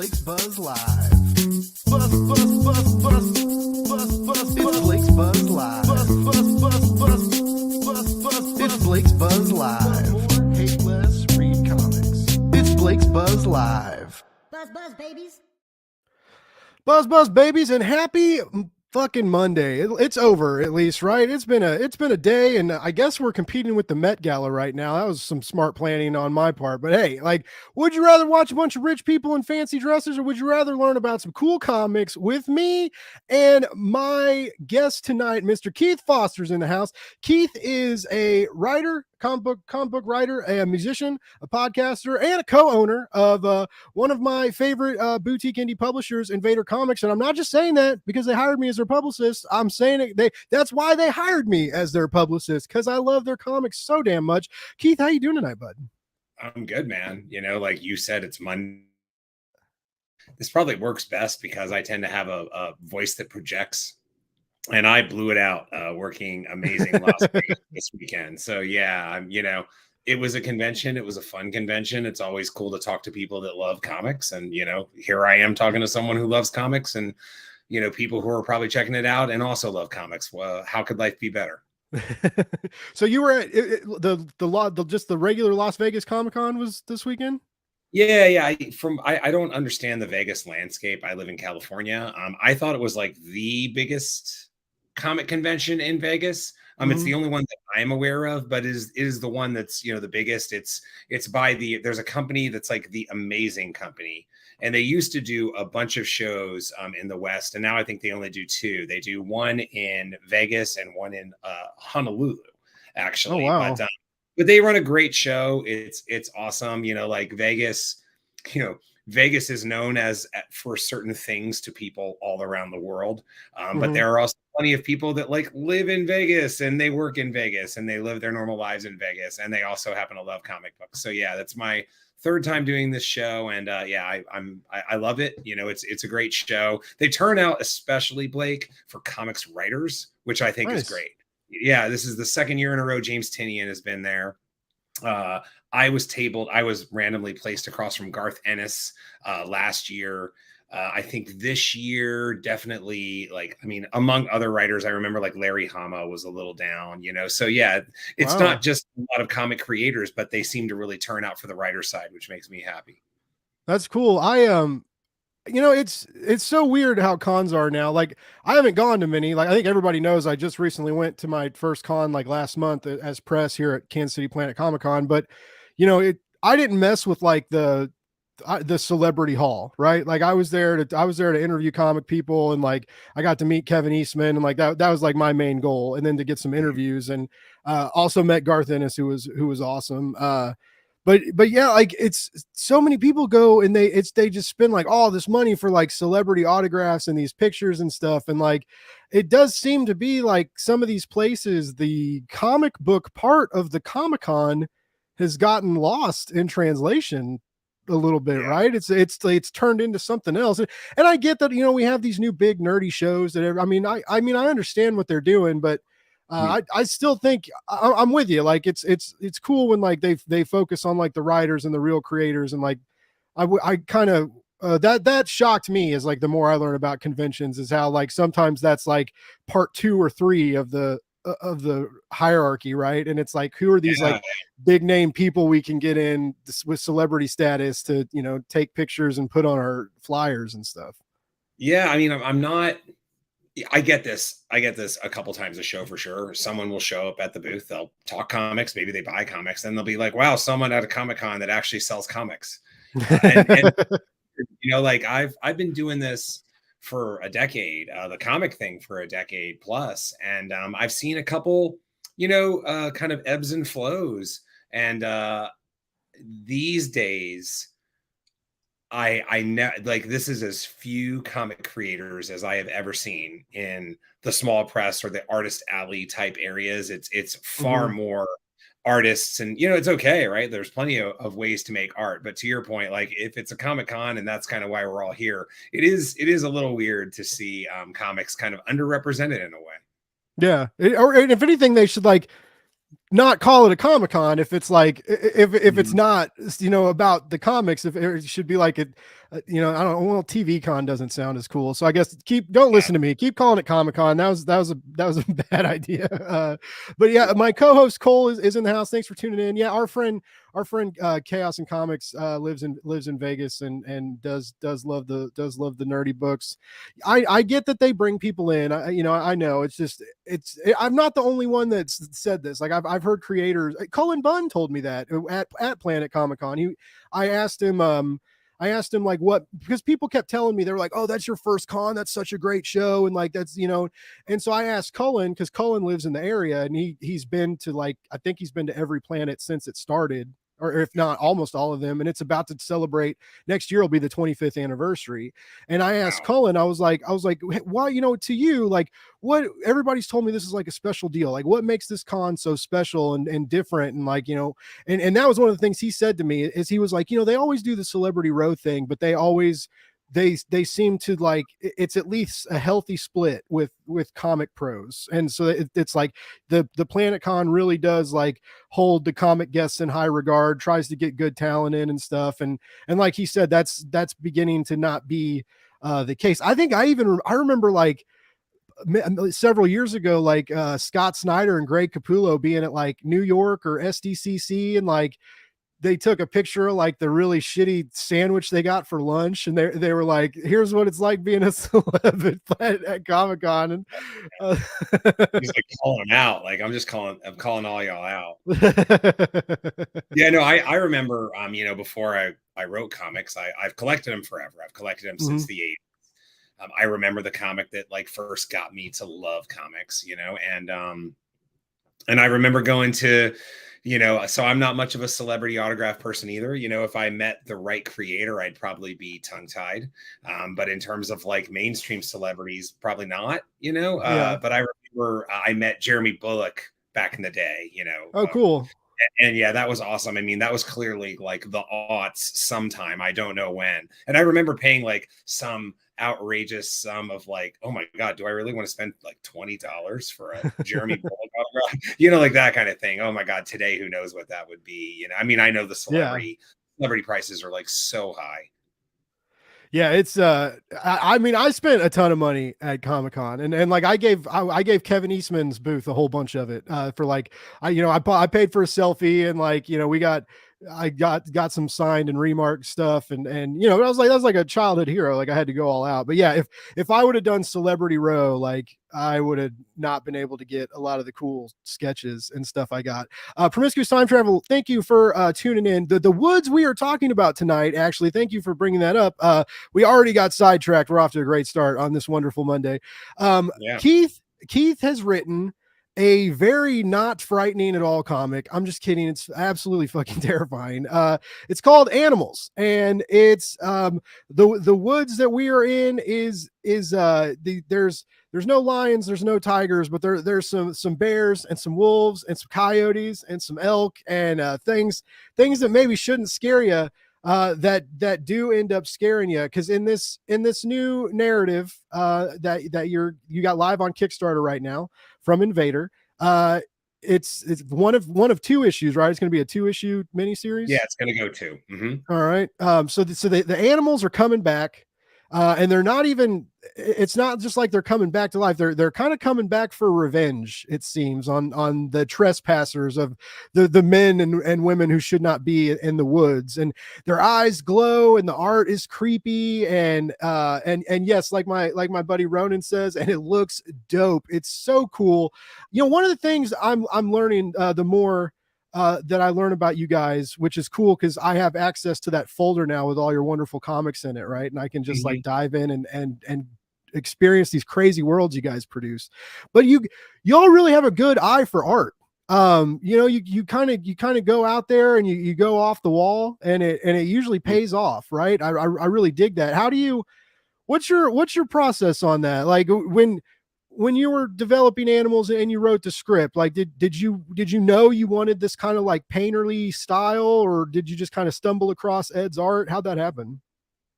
Blake's Buzz Live. Buzz, buzz, buzz, buzz, buzz, buzz. It's Blake's Buzz Live. Buzz, buzz, buzz, buzz, buzz, buzz. It's Blake's Buzz Live. More, hate less, read comics. It's Blake's Buzz Live. Buzz, buzz, babies. Buzz, buzz, babies, and happy fucking Monday. It's over, at least, right? It's been a day, and I guess we're competing with the Met Gala right now. That was some smart planning on my part. But hey, like, would you rather watch a bunch of rich people in fancy dresses, or would you rather learn about some cool comics with me and my guest tonight, Mr. Keith Foster's in the house. Keith is a writer, comic book writer, a musician, a podcaster, and a co-owner of one of my favorite boutique indie publishers, Invader Comics. And I'm not just saying that because they hired me as their publicist. I'm saying it. That's why they hired me as their publicist, because I love their comics so damn much. Keith, how you doing tonight, bud? I'm good, man. You know, like you said, it's Monday. This probably works best because I tend to have a voice that projects. And I blew it out working amazing Las Vegas this weekend. So yeah, it was a convention. It was a fun convention. It's always cool to talk to people that love comics. And, here I am talking to someone who loves comics and, people who are probably checking it out and also love comics. Well, how could life be better? So you were at just the regular Las Vegas Comic-Con was this weekend? Yeah. I don't understand the Vegas landscape. I live in California. I thought it was like the biggest comic convention in Vegas. It's the only one that I'm aware of, but is the one that's, the biggest. It's by there's a company that's like the Amazing Company, and they used to do a bunch of shows in the West. And now I think they only do two. They do one in Vegas and one in Honolulu, actually. Oh, wow. But they run a great show. It's awesome. Like Vegas, Vegas is known for certain things to people all around the world. But there are also plenty of people that like live in Vegas and they work in Vegas and they live their normal lives in Vegas. And they also happen to love comic books. So yeah, that's my third time doing this show. And I love it. It's a great show. They turn out, especially Blake, for comics writers, which I think is great. Yeah, this is the second year in a row James Tynion has been there. I was randomly placed across from Garth Ennis last year. I think this year, definitely, among other writers, I remember like Larry Hama was a little down, So yeah, it's not just a lot of comic creators, but they seem to really turn out for the writer side, which makes me happy. That's cool. It's so weird how cons are now. Like, I haven't gone to many. Like, I think everybody knows I just recently went to my first con like last month as press here at Kansas City Planet Comic Con. But I didn't mess with like the celebrity hall, right? Like I was there to interview comic people, and like I got to meet Kevin Eastman, and like that was like my main goal, and then to get some interviews, and also met Garth Ennis, who was awesome. But yeah, like it's so many people go and they just spend like all this money for like celebrity autographs and these pictures and stuff. And like, it does seem to be like some of these places, the comic book part of the Comic-Con has gotten lost in translation a little bit, right? It's turned into something else. And I get that, we have these new big nerdy shows that I understand what they're doing, but I still think I'm with you. Like it's cool when like they focus on like the writers and the real creators. And like, I kind of, that shocked me as like, the more I learn about conventions is how like, sometimes that's like part 2 or 3 of the hierarchy. Right. And it's like, who are these like big name people we can get in with celebrity status to, take pictures and put on our flyers and stuff. Yeah. I get this a couple times a show for sure. Someone will show up at the booth. They'll talk comics. Maybe they buy comics. Then they'll be like, wow, someone at a Comic-Con that actually sells comics. And like I've been doing this for a decade, the comic thing for a decade plus. And I've seen a couple, kind of ebbs and flows. And these days, I know like this is as few comic creators as I have ever seen in the small press or the artist alley type areas. It's far more artists, and it's okay, right? There's plenty of ways to make art, but to your point, like if it's a Comic-Con, and that's kind of why we're all here, it is a little weird to see comics kind of underrepresented in a way. Yeah, or if anything, they should like not call it a Comic-Con if it's like if it's not about the comics. If it should be like you know, I don't. Well, TV Con doesn't sound as cool, so I guess don't listen to me. Keep calling it Comic Con. That was a bad idea. But yeah, my co-host Cole is in the house. Thanks for tuning in. Yeah, our friend Chaos and Comics lives in Vegas and does love the nerdy books. I get that they bring people in. I know it's just I'm not the only one that's said this. Like I've heard creators. Cullen Bunn told me that at Planet Comic Con. I asked him like what, because people kept telling me, they were like, oh, that's your first con, that's such a great show, and like that's, and so I asked Cullen, because Cullen lives in the area, and he's been to, like, I think he's been to every Planet since it started, or if not almost all of them, and it's about to celebrate next year will be the 25th anniversary. And I asked Cullen, I was like, why, to you, like, what, everybody's told me this is like a special deal, like what makes this con so special and different, and like, and that was one of the things he said to me, is he was like, they always do the celebrity row thing, but they seem to, like, it's at least a healthy split with comic pros. And so it's like the Planet Con really does, like, hold the comic guests in high regard, tries to get good talent in and stuff. And like he said, that's beginning to not be the case. I think I remember, like, several years ago, like Scott Snyder and Greg Capullo being at, like, New York or SDCC, and like they took a picture of, like, the really shitty sandwich they got for lunch, and they were like, here's what it's like being a celeb at Comic-Con. And he's like calling out, like, I'm calling all y'all out. Yeah, no, I remember, before I wrote comics, I've collected them forever. I've collected them since the 80s. I remember the comic that, like, first got me to love comics, and I remember going to, so I'm not much of a celebrity autograph person either. If I met the right creator, I'd probably be tongue-tied. But in terms of, like, mainstream celebrities, probably not, but I remember I met Jeremy Bulloch back in the day, Oh, cool. And yeah, that was awesome. I mean, that was clearly, like, the aughts sometime. I don't know when. And I remember paying, like, some outrageous sum of, like, oh my God, do I really want to spend like $20 for a Jeremy Bulloch autograph? Like that kind of thing. Oh my God, today, who knows what that would be? I mean, I know the celebrity prices are, like, so high. Yeah, it's I mean, I spent a ton of money at Comic-Con, and like I gave Kevin Eastman's booth a whole bunch of it for, like, I paid for a selfie, and, like, I got some signed and remarked stuff, and I was like, that was like a childhood hero. Like, I had to go all out. But yeah, if I would have done Celebrity Row, like, I would have not been able to get a lot of the cool sketches and stuff I got. Promiscuous Time Travel, thank you for tuning in. The woods we are talking about tonight, actually, thank you for bringing that up. We already got sidetracked. We're off to a great start on this wonderful Monday. Keith has written a very not frightening at all comic. I'm just kidding. It's absolutely fucking terrifying. It's called Animals, and it's the woods that we are in is there's no lions, there's no tigers, but there's some bears and some wolves and some coyotes and some elk and things that maybe shouldn't scare you. That do end up scaring you, because in this new narrative that you got live on Kickstarter right now from Invader, it's one of two issues, right? It's going to be a 2-issue miniseries. Yeah, it's going to go 2. All right. So the animals are coming back, and they're not even. It's not just like they're coming back to life. They're kind of coming back for revenge, it seems, on the trespassers of the men and women who should not be in the woods. And their eyes glow, and the art is creepy, and yes, like my buddy Ronan says, and it looks dope. It's so cool. One of the things I'm learning, the more that I learn about you guys, which is cool, because I have access to that folder now with all your wonderful comics in it, right? And I can just like dive in and experience these crazy worlds you guys produce. But y'all really have a good eye for art. You kind of go out there and you go off the wall, and it usually pays off, right? I really dig that. What's your process on that? Like, when you were developing Animals and you wrote the script, like, did you know you wanted this kind of like painterly style, or did you just kind of stumble across Ed's art? How'd that happen?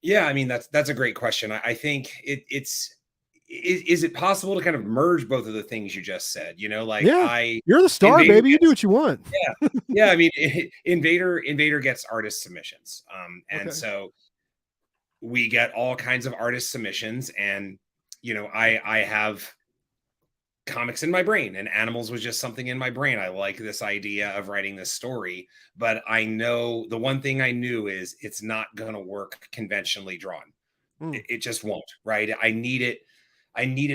Yeah, I mean, that's a great question. I think is it possible to kind of merge both of the things you just said? Like, yeah, you're the star, baby. You do what you want. Yeah. I mean, Invader gets artist submissions, and so we get all kinds of artist submissions, and I have comics in my brain, and animals was just something in my brain. I like this idea of writing this story, but I know the one thing I knew is it's not going to work conventionally drawn. Mm. It just won't, right? I needed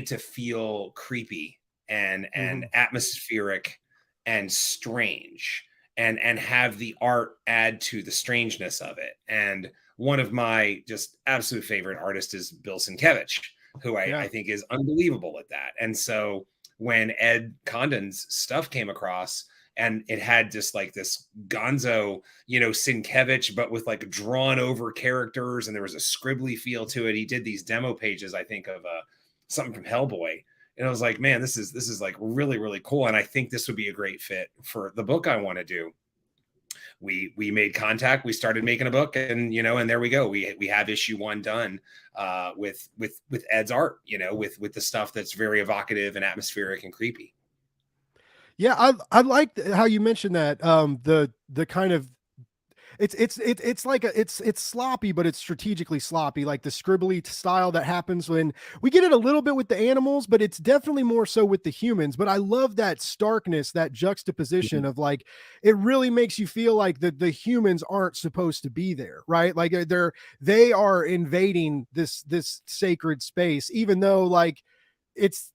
to feel creepy and atmospheric and strange, and have the art add to the strangeness of it. And one of my just absolute favorite artists is Bill Sienkiewicz, who I think is unbelievable at that. And so when Ed Condon's stuff came across, and it had just like this gonzo, Sienkiewicz, but with like drawn over characters, and there was a scribbly feel to it. He did these demo pages, I think, of something from Hellboy. And I was like, man, this is like really, really cool. And I think this would be a great fit for the book I want to do. We made contact, we started making a book, and and there we go. We have issue 1 done with Ed's art, with the stuff that's very evocative and atmospheric and creepy. Yeah, I like how you mentioned that. The kind of it's like it's sloppy, but it's strategically sloppy, like the scribbly style that happens when we get it a little bit with the animals, but it's definitely more so with the humans. But I love that starkness, that juxtaposition of like, it really makes you feel like the humans aren't supposed to be there, right? Like they are invading this sacred space, even though like it's,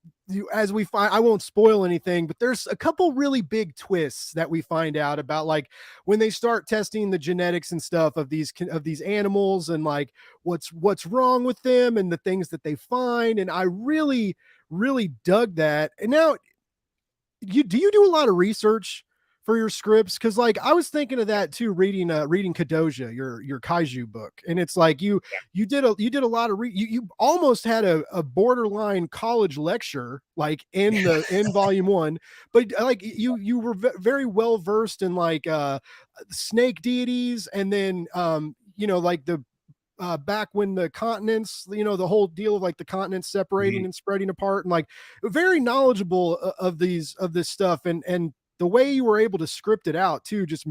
as we find, I won't spoil anything, but there's a couple really big twists that we find out about, like when they start testing the genetics and stuff of these animals, and like what's wrong with them and the things that they find. And I really, really dug that. And now, do you do a lot of research for your scripts? Because like I was thinking of that too, reading Kadoja, your kaiju book, and it's like you did a lot of you almost had a borderline college lecture like in volume 1, but like you were very well versed in like snake deities, and then like the back when the continents, the whole deal of like the continents separating and spreading apart, and like very knowledgeable of this stuff. And the way you were able to script it out too just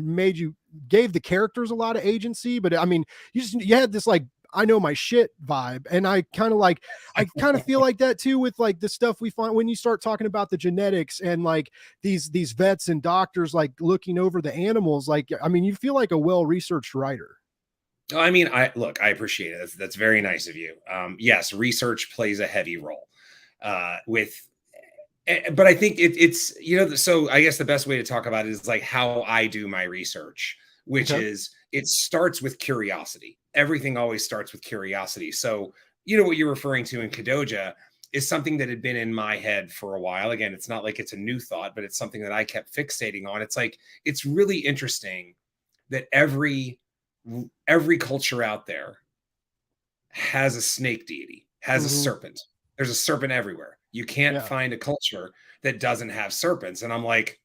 gave the characters a lot of agency. But I mean, you had this like, I know my shit vibe. And I kind of feel like that too with like the stuff we find when you start talking about the genetics and like these vets and doctors like looking over the animals. Like, I mean, you feel like a well-researched writer. Oh, I mean, I appreciate it. That's very nice of you. Yes, research plays a heavy role but I think it's so I guess the best way to talk about it is like how I do my research, which is it starts with curiosity. Everything always starts with curiosity. So what you're referring to in Kadoja is something that had been in my head for a while. Again, it's not like it's a new thought, but it's something that I kept fixating on. It's like, it's really interesting that every culture out there has a snake deity, has a serpent. There's a serpent everywhere. You can't find a culture that doesn't have serpents. And I'm like,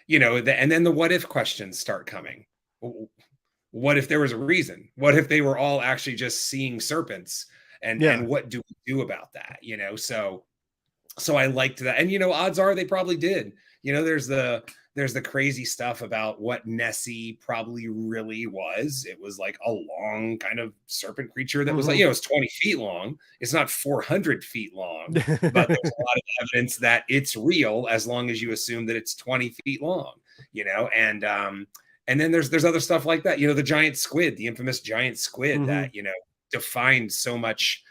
and then the what if questions start coming. What if there was a reason? What if they were all actually just seeing serpents? And what do we do about that? So I liked that. And odds are they probably did. There's the crazy stuff about what Nessie probably really was. It was like a long kind of serpent creature that was like, it's 20 feet long. It's not 400 feet long, but there's a lot of evidence that it's real as long as you assume that it's 20 feet long, and then there's other stuff like that. The giant squid, the infamous giant squid that, defined so much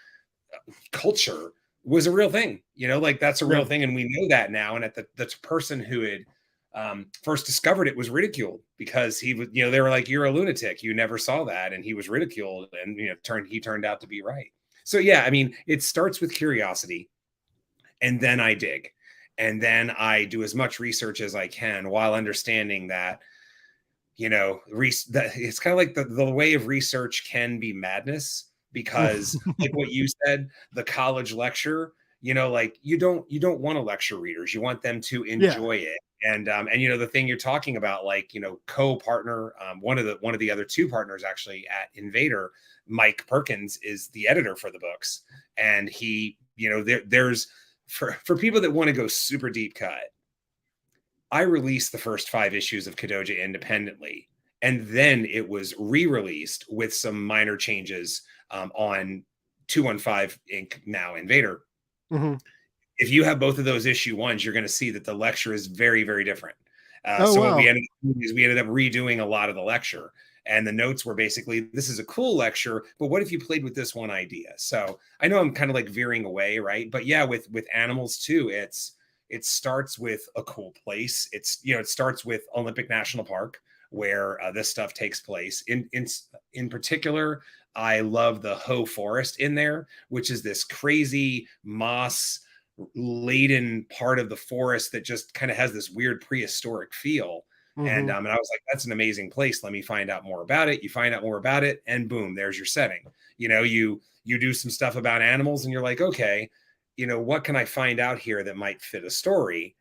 culture was a real thing, like that's a real thing. And we know that now. And at the person who had first discovered it was ridiculed because he was, they were like, you're a lunatic. You never saw that. And he was ridiculed, and, he turned out to be right. So, yeah, I mean, it starts with curiosity, and then I dig, and then I do as much research as I can while understanding that, that it's kind of like the way of research can be madness because like what you said, the college lecture, like you don't want to lecture readers. You want them to enjoy it. And the thing you're talking about, like, co-partner, one of the other two partners actually at Invader, Mike Perkins, is the editor for the books. And he, there's for people that want to go super deep cut, I released the first 5 issues of Kadoja independently. and then it was re-released with some minor changes on 215 Inc. now Invader. Mm-hmm. If you have both of those issue ones, you're going to see that the lecture is very, very different. Oh, So wow. what we ended up doing is we ended up redoing a lot of the lecture, and the notes were basically, this is a cool lecture, but what if you played with this one idea? So I know I'm kind of like veering away, right? But yeah, with animals too, it starts with a cool place. It's, you know, it starts with Olympic National Park, where this stuff takes place. In particular, I love the Hoh Forest in there, which is this crazy moss laden part of the forest that just kind of has this weird prehistoric feel. Mm-hmm. And I was like, that's an amazing place. Let me find out more about it. You find out more about it, and boom, there's your setting. You know, you do some stuff about animals, and you're like, okay, you know, what can I find out here that might fit a story?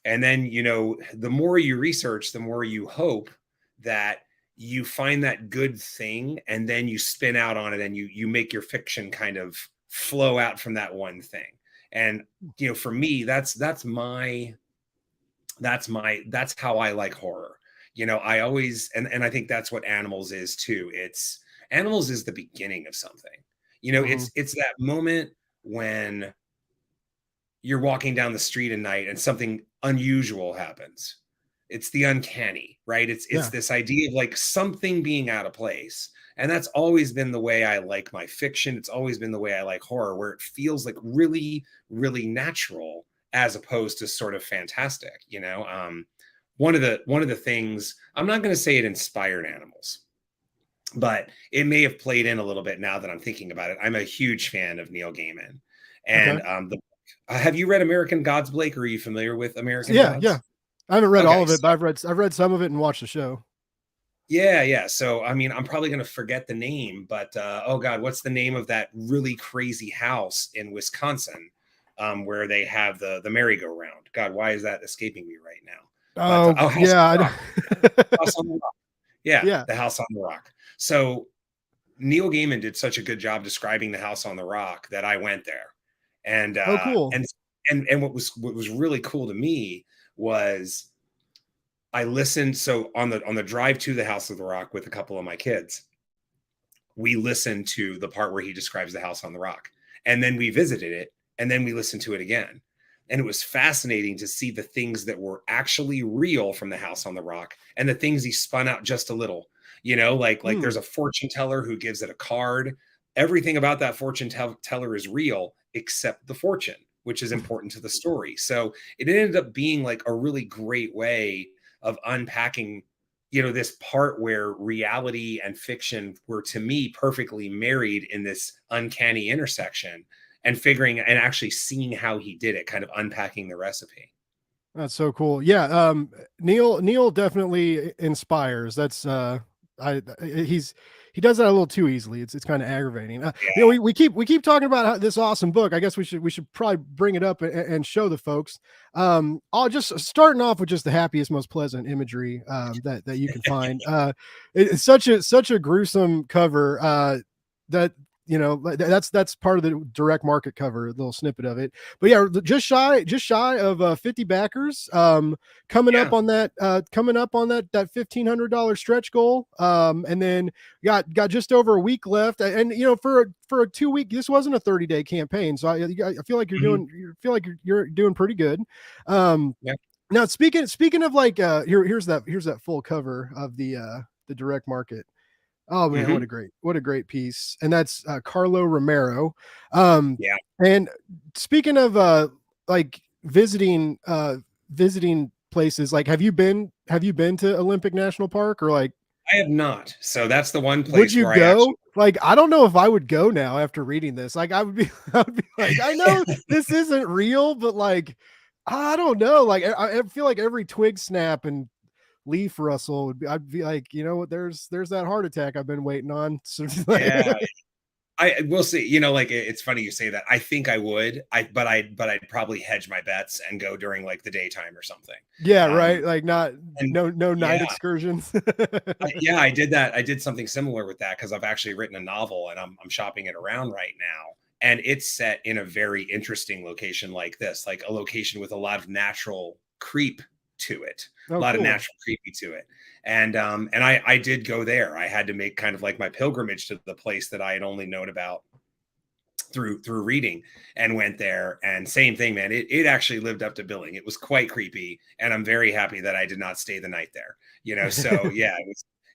And then, you know, the more you research, the more you hope that you find that good thing, and then you spin out on it, and you make your fiction kind of flow out from that one thing. And, you know, for me, that's how I like horror. You know, I always, and I think that's what Animals is too. It's Animals is the beginning of something. You know, Mm-hmm. it's that moment when you're walking down the street at night and something unusual happens. It's the uncanny, right? It's Yeah. this idea of like something being out of place. And that's always been the way I like my fiction. It's always been the way I like horror, where it feels like really, really natural as opposed to sort of fantastic, you know? One of the things, I'm not going to say it inspired Animals, but it may have played in a little bit now that I'm thinking about it. I'm a huge fan of Neil Gaiman. And Okay. have you read American Gods, Blake? Or are you familiar with American Yeah. Gods? Yeah. I haven't read all Okay, of it, so but I've read some of it and watched the show. yeah. So I mean, I'm probably going to forget the name, but oh god, what's the name of that really crazy house in Wisconsin, where they have the merry-go-round? God, why is that escaping me right now? But Oh, House yeah. on the Rock. House on the Rock. Yeah, Yeah. the House on the Rock. So Neil Gaiman did such a good job describing the House on the Rock that I went there, and Oh, cool. what was really cool to me was I listened. So on the drive to the House of the Rock with a couple of my kids, we listened to the part where he describes the House on the Rock, and then we visited it, and then we listened to it again, and it was fascinating to see the things that were actually real from the House on the Rock and the things he spun out just a little. You know, like Hmm. there's a fortune teller who gives it a card. Everything about that fortune teller is real except the fortune, which is important to the story. So it ended up being like a really great way of unpacking, you know, this part where reality and fiction were, to me, perfectly married in this uncanny intersection, and figuring and actually seeing how he did it, kind of unpacking the recipe. That's so cool. Yeah. Neil definitely inspires. That's he's he does that a little too easily. It's kind of aggravating. You know, Yeah. we keep talking about this awesome book. I guess we should probably bring it up and show the folks. I'll just starting off with just the happiest, most pleasant imagery that you can find. It's such a gruesome cover. That you know that's part of the direct market cover, a little snippet of it. But yeah, just shy of 50 backers. Coming Yeah. up on that that $1,500 stretch goal. And then got just over a week left. And you know, for a 2 week, this wasn't a 30-day campaign, so I feel like you're doing pretty good. Yeah. Now speaking of like here's that full cover of the direct market. Oh man, Hmm. what a great piece. And that's Carlo Romero. Um, Yeah. and speaking of like visiting places, like have you been to Olympic National Park, or like I have not. So that's the one would place you where I actually, go? Like I don't know if I would go now after reading this. Like I would be I would be like, I know this isn't real, but like I don't know. Like I feel like every twig snap and leaf rustle would be, I'd be like, you know what, there's that heart attack I've been waiting on. So like, yeah, I will see. You know, like it's funny you say that. I think I would. But I'd probably hedge my bets and go during like the daytime or something. yeah, Um, right. Like not and no night yeah, excursions. yeah, I did that. I did something similar with that because I've actually written a novel and I'm shopping it around right now. And it's set in a very interesting location like this, like a location with a lot of natural creep to it, Oh, a lot of cool. natural creepy to it. And I did go there. I had to make kind of like my pilgrimage to the place that I had only known about through reading, and went there, and same thing, man. It actually lived up to billing. It was quite creepy, and I'm very happy that I did not stay the night there, so yeah,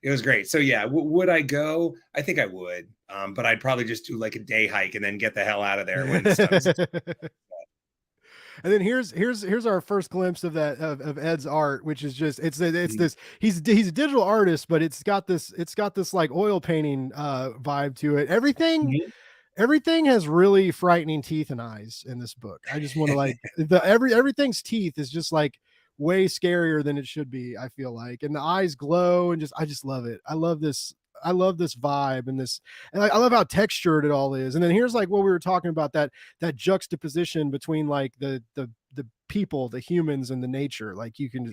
it was great. So yeah, would I go? I think I would, but I'd probably just do like a day hike and then get the hell out of there when the sun is. And then here's our first glimpse of that of Ed's art, which is just it's this he's a digital artist, but it's got this like oil painting vibe to it. Everything has really frightening teeth and eyes in this book. I just want to like everything's teeth is just like way scarier than it should be, I feel like. And the eyes glow, and I just love it. I love this vibe, and I love how textured it all is. And then here's like what we were talking about, that juxtaposition between like the people, the humans, and the nature. Like you can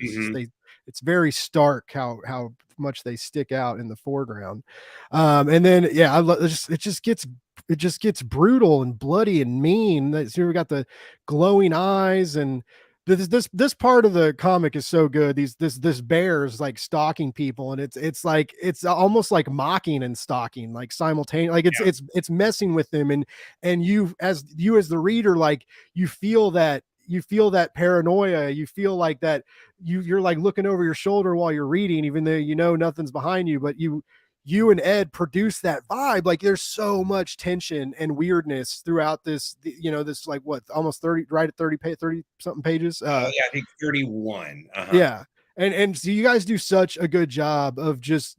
it's very stark how much they stick out in the foreground. And then yeah, it just gets brutal and bloody and mean. So we got the glowing eyes, and this part of the comic is so good. This bear is like stalking people, and it's like it's almost like mocking and stalking like simultaneously. Like it's messing with them, and you as the reader, like you feel that paranoia. You feel like that you're like looking over your shoulder while you're reading, even though nothing's behind you, but you and Ed produce that vibe. Like there's so much tension and weirdness throughout this, this like what, almost 30, right at 30 something pages. Yeah, I think 31. Yeah. And so you guys do such a good job of just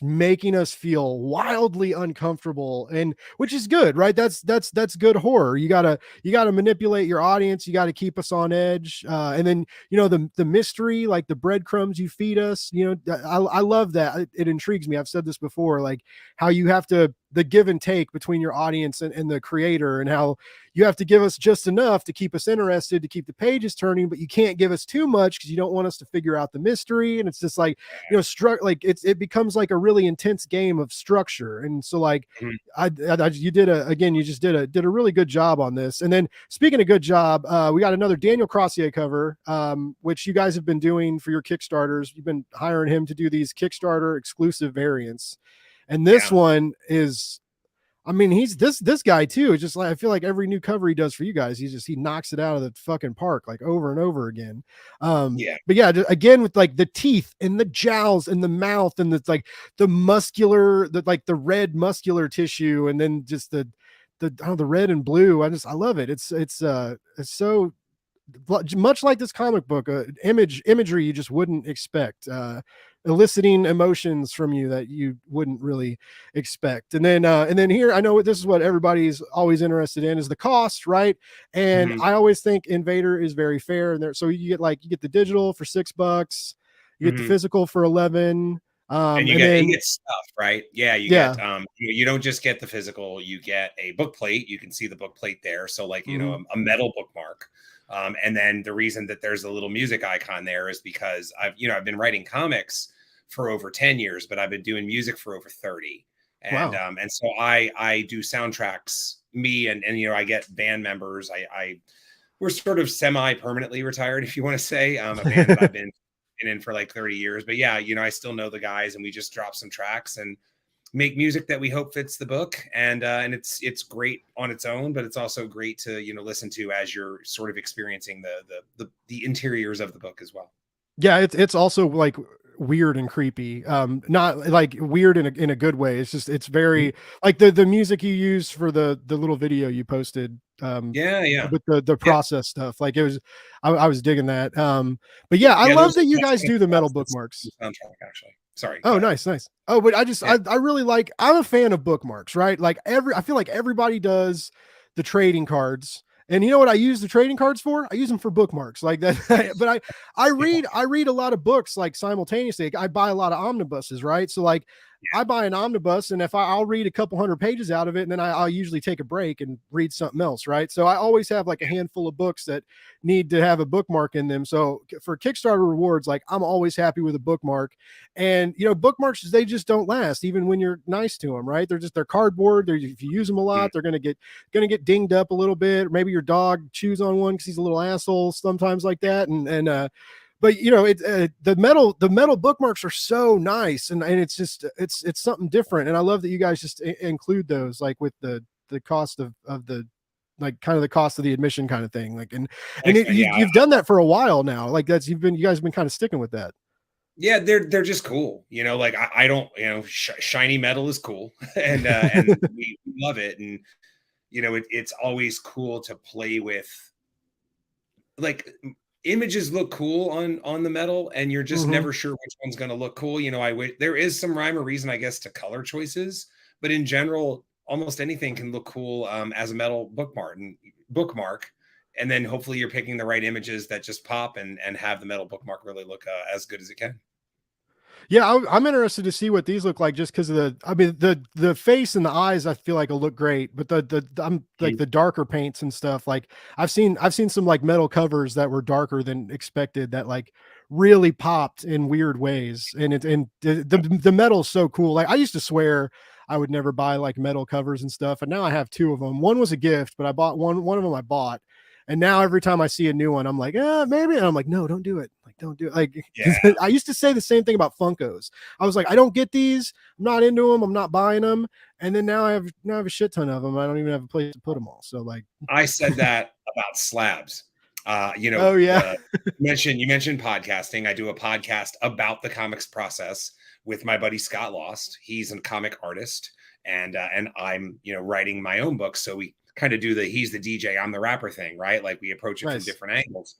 making us feel wildly uncomfortable, and which is good, right? That's good horror. You gotta manipulate your audience. You got to keep us on edge. And then, the mystery, like the breadcrumbs you feed us, I love that. It intrigues me. I've said this before, like how you have to, the give and take between your audience and the creator, and how you have to give us just enough to keep us interested, to keep the pages turning, but you can't give us too much because you don't want us to figure out the mystery. And it's just like, like it becomes like a really intense game of structure. And so like, you did a really good job on this. And then speaking of good job, we got another Daniel Crossier cover, which you guys have been doing for your Kickstarters. You've been hiring him to do these Kickstarter exclusive variants. And this one is, I mean, he's this guy too. It's just like, I feel like every new cover he does for you guys, he knocks it out of the fucking park, like over and over again. But yeah, again, with like the teeth and the jowls and the mouth, and it's like the muscular, like the red muscular tissue, and then just the red and blue. I love it. It's so much like this comic book, imagery you just wouldn't expect, eliciting emotions from you that you wouldn't really expect. And then here, I know this is what everybody's always interested in, is the cost, right? And I always think Invader is very fair, and there, so you get the digital for $6, you get the physical for 11. And you get stuff, right? Yeah, you get you don't just get the physical, you get a book plate. You can see the book plate there. So like, a metal bookmark. And then the reason that there's a little music icon there is because I've been writing comics for over 10 years, but I've been doing music for over 30. And and so I do soundtracks, me and I get band members. We're sort of semi-permanently retired, if you want to say. A band that I've been in for like 30 years. But yeah, I still know the guys, and we just drop some tracks and make music that we hope fits the book. And it's great on its own, but it's also great to listen to as you're sort of experiencing the interiors of the book as well. Yeah, it's also like weird and creepy, not like weird in a good way. It's very like the music you use for the little video you posted, with the process stuff. Like it was, I was digging that. But yeah, I love that you guys do the metal bookmarks. Soundtrack, actually. Sorry. Oh, nice. Oh, but I really like, I'm a fan of bookmarks, right? Like I feel like everybody does the trading cards. And you know what I use the trading cards for? I use them for bookmarks like that. But I read a lot of books like simultaneously. I buy a lot of omnibuses, right? So like I buy an omnibus, and if I'll read a couple hundred pages out of it, and then I'll usually take a break and read something else, right? So I always have like a handful of books that need to have a bookmark in them. So for Kickstarter rewards, like I'm always happy with a bookmark. And bookmarks, they just don't last even when you're nice to them, right? They're cardboard. If you use them a lot, they're gonna get dinged up a little bit. Maybe your dog chews on one because he's a little asshole sometimes like that. but you know, the metal bookmarks are so nice, and it's just it's something different, and I love that you guys just include those, like with the cost of the, like kind of the cost of the admission kind of thing, like, and Thanks, man. you've done that for a while now, like you guys have been kind of sticking with that. Yeah, they're just cool, you know. Like I don't, you know, shiny metal is cool, and we love it, and you know, it's always cool to play with. Like images look cool on the metal, and you're just Mm-hmm. never sure which one's going to look cool. You know, there is some rhyme or reason, I guess, to color choices, but in general, almost anything can look cool as a metal bookmark. And then hopefully you're picking the right images that just pop and have the metal bookmark really look as good as it can. Yeah, I'm interested to see what these look like, just because of I mean, the face and the eyes, I feel like will look great, but I'm like the darker paints and stuff. Like I've seen some like metal covers that were darker than expected, that like really popped in weird ways, and the metal's so cool. Like I used to swear I would never buy like metal covers and stuff, and now I have two of them. One was a gift, but I bought one of them I bought. And now every time I see a new one, I'm like, maybe. And I'm like, no, don't do it. Like, don't do it. Like, Yeah. I used to say the same thing about Funkos. I was like, I don't get these. I'm not into them. I'm not buying them. And then now I have a shit ton of them. I don't even have a place to put them all. So like, I said that about slabs. You know, oh yeah, you mentioned podcasting. I do a podcast about the comics process with my buddy Scott Lost. He's a comic artist, and I'm, you know, writing my own book. So we kind of do he's the DJ, I'm the rapper thing, right? Like we approach it nice. from different angles.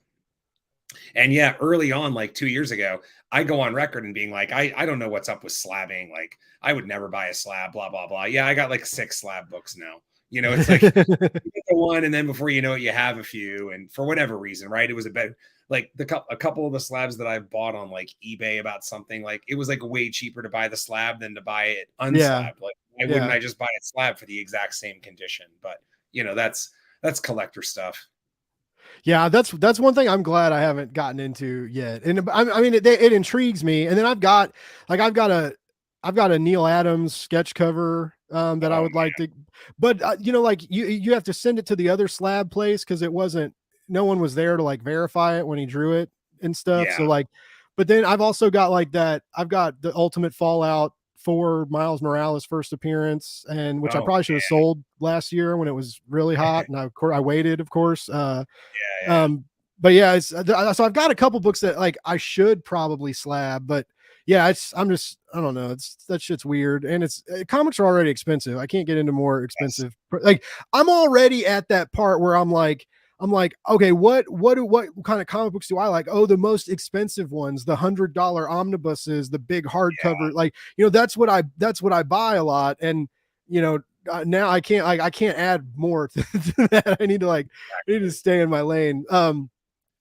And yeah, early on, like 2 years ago, I go on record and being like, I don't know what's up with slabbing. Like I would never buy a slab, blah, blah, blah. Yeah, I got like 6 slab books now. You know, it's like you get the one, and then before you know it, you have a few. And for whatever reason, right? It was like a couple of the slabs that I bought on like eBay about something, like it was like way cheaper to buy the slab than to buy it unslabbed. Yeah. Like why wouldn't I just buy a slab for the exact same condition? But you know, that's collector stuff. Yeah, that's one thing I'm glad I haven't gotten into yet. And I mean, it intrigues me. And then I've got a Neil Adams sketch cover that I would like to, but you know, like you have to send it to the other slab place, because no one was there to like verify it when he drew it and stuff. Yeah. So like, but then I've also got like I've got the Ultimate Fallout for Miles Morales' first appearance, and which I probably should have sold last year when it was really hot, and I waited, of course. But yeah, so I've got a couple books that like I should probably slab, but yeah, I don't know. That shit's weird, and comics are already expensive. I can't get into more expensive. Yes. Like I'm already at that part where I'm like, okay, what kind of comic books do I like? Oh, the most expensive ones, the $100 omnibuses, the big hardcover. Like, you know, that's what I buy a lot. And, you know, now I can't add more to that. I need to stay in my lane.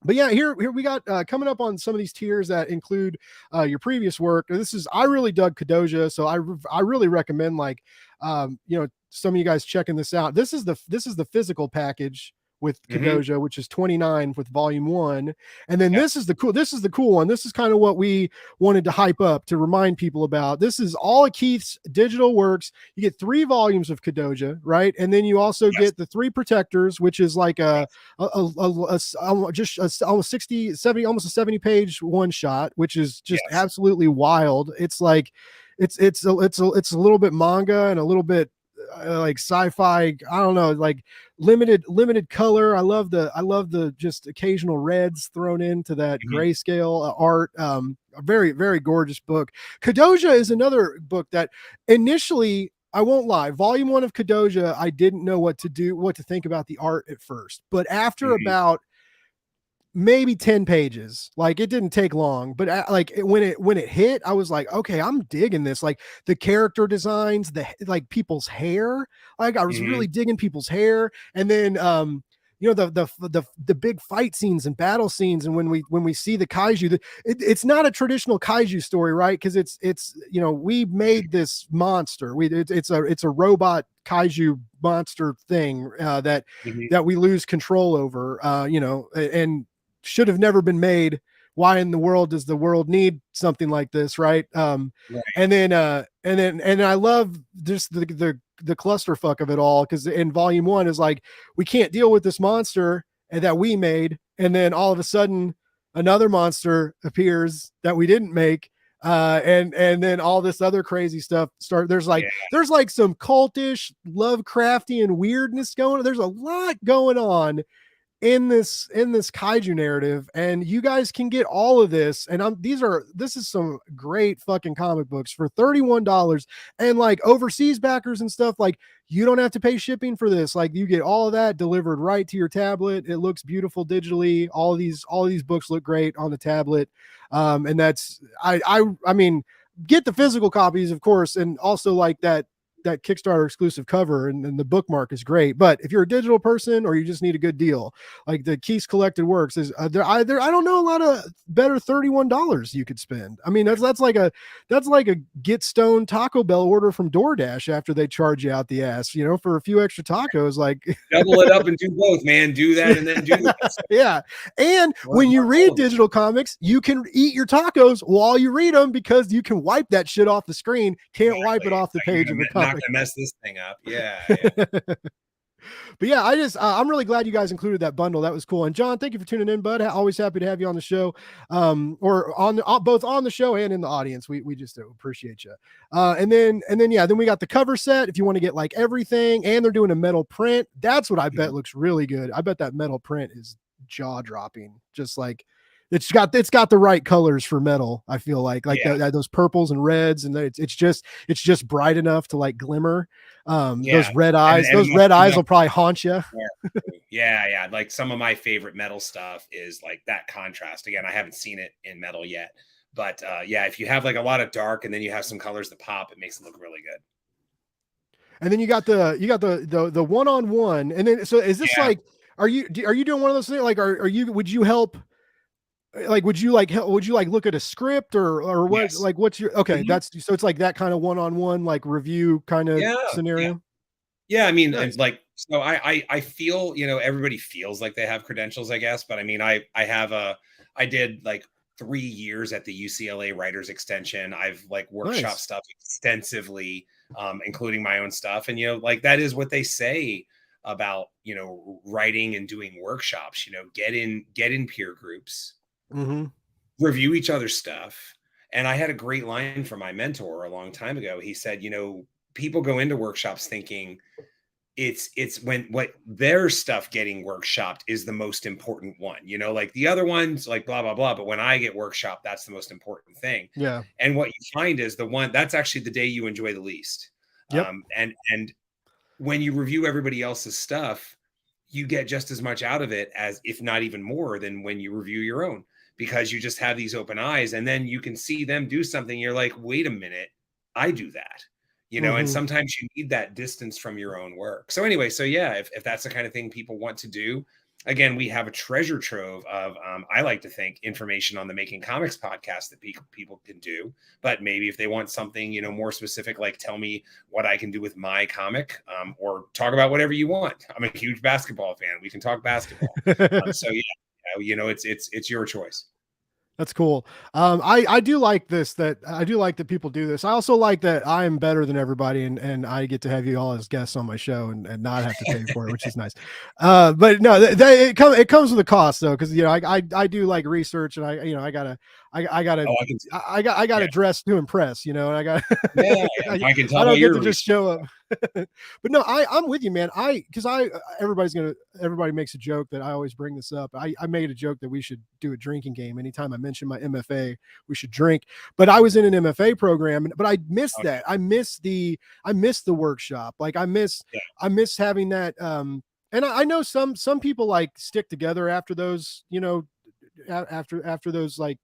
But yeah, here we got coming up on some of these tiers that include your previous work. I really dug Kadoja, so I really recommend you know, some of you guys checking this out. This is the physical package with Kadoja, which is 29 with volume 1. And then this is the cool one. This is kind of what we wanted to hype up, to remind people about. This is all of Keith's digital works. You get 3 volumes of Kadoja, right? And then you also get the 3 protectors, which is like almost 60, 70, almost a 70 page one shot, which is just absolutely wild. It's like, it's a little bit manga and a little bit like sci-fi. I don't know, like limited color. I love the just occasional reds thrown into that grayscale art. A very, very gorgeous book. Kadoja is another book that initially, I won't lie, volume 1 of Kadoja, I didn't know what to think about the art at first, but after about maybe 10 pages, like it didn't take long, but when it hit, I was like, okay, I'm digging this. Like the character designs, like people's hair, like I was really digging people's hair. And then you know, the big fight scenes and battle scenes, and when we see the kaiju, it's not a traditional kaiju story, right? Because it's you know, we made this monster, it's a robot kaiju monster thing that we lose control over, you know, and should have never been made. Why in the world does the world need something like this, right? And then I love just the clusterfuck of it all, because in volume 1 is like, we can't deal with this monster and that we made, and then all of a sudden another monster appears that we didn't make. And then all this other crazy stuff there's like some cultish Lovecraftian weirdness going on. There's a lot going on in this kaiju narrative, and you guys can get all of this. And this is some great fucking comic books for $31. And like overseas backers and stuff, like you don't have to pay shipping for this. Like you get all of that delivered right to your tablet. It looks beautiful digitally. All of these books look great on the tablet. And that's I mean, get the physical copies, of course, and also like that Kickstarter exclusive cover and the bookmark is great. But if you're a digital person or you just need a good deal, like the Keith's Collected Works is I don't know a lot of better $31 you could spend. I mean, that's like a Get Stone Taco Bell order from DoorDash after they charge you out the ass, you know, for a few extra tacos. Like double it up and do both, man. Do that and then do that. Yeah. And when you read digital comics, you can eat your tacos while you read them because you can wipe that shit off the screen. Can't wipe it off the page of the comic. Not gonna mess this thing up. Yeah. But yeah, I'm really glad you guys included that bundle. That was cool. And John, thank you for tuning in, bud. Always happy to have you on the show, or both on the show and in the audience. We just appreciate you. And then we got the cover set if you want to get like everything, and they're doing a metal print. That's what I bet looks really good. I bet that metal print is jaw dropping. Just like it's got the right colors for metal. I feel like those purples and reds, and it's just bright enough to like glimmer. Those red eyes, will probably haunt you. Yeah. Like some of my favorite metal stuff is like that contrast. Again, I haven't seen it in metal yet, but if you have like a lot of dark and then you have some colors that pop, it makes it look really good. And then you got the one-on-one, and then so is this like are you doing one of those things? Like would you help? Like, would you look at a script or what? Yes. Like, what's your, okay. Mm-hmm. So it's like that kind of one-on-one, like review kind of scenario. Yeah. I mean, nice. Like, so I feel, you know, everybody feels like they have credentials, I guess. But I mean, I did like 3 years at the UCLA Writers Extension. I've like workshop stuff extensively, including my own stuff. And, you know, like that is what they say about, you know, writing and doing workshops, you know, get in peer groups. Mm-hmm. Review each other's stuff. And I had a great line from my mentor a long time ago. He said, you know, people go into workshops thinking it's when what their stuff getting workshopped is the most important one, you know, like the other ones, like blah, blah, blah. But when I get workshopped, that's the most important thing. Yeah. And what you find is the one that's actually the day you enjoy the least. Yep. And when you review everybody else's stuff, you get just as much out of it as, if not even more than when you review your own, because you just have these open eyes, and then you can see them do something. You're like, wait a minute, I do that, you know, and sometimes you need that distance from your own work. So anyway, so yeah, if that's the kind of thing people want to do, again, we have a treasure trove of, I like to think, information on the Making Comics podcast that people can do. But maybe if they want something, you know, more specific, like tell me what I can do with my comic, or talk about whatever you want. I'm a huge basketball fan. We can talk basketball. So yeah, you know, it's your choice. That's cool. I do like this, that I do like that people do this. I also like that I am better than everybody, and I get to have you all as guests on my show and not have to pay for it, which is nice. But no, it comes with a cost though. Cause you know, I do like research, and I gotta dress to impress, you know, and I got, I can tell I don't get to just show up. But no, I'm with you, man. Everybody makes a joke that I always bring this up. I made a joke that we should do a drinking game. Anytime I mention my MFA, we should drink. But I was in an MFA program, but I missed that. I missed the workshop. Like I miss having that. And I know some people like stick together after those, you know, after those like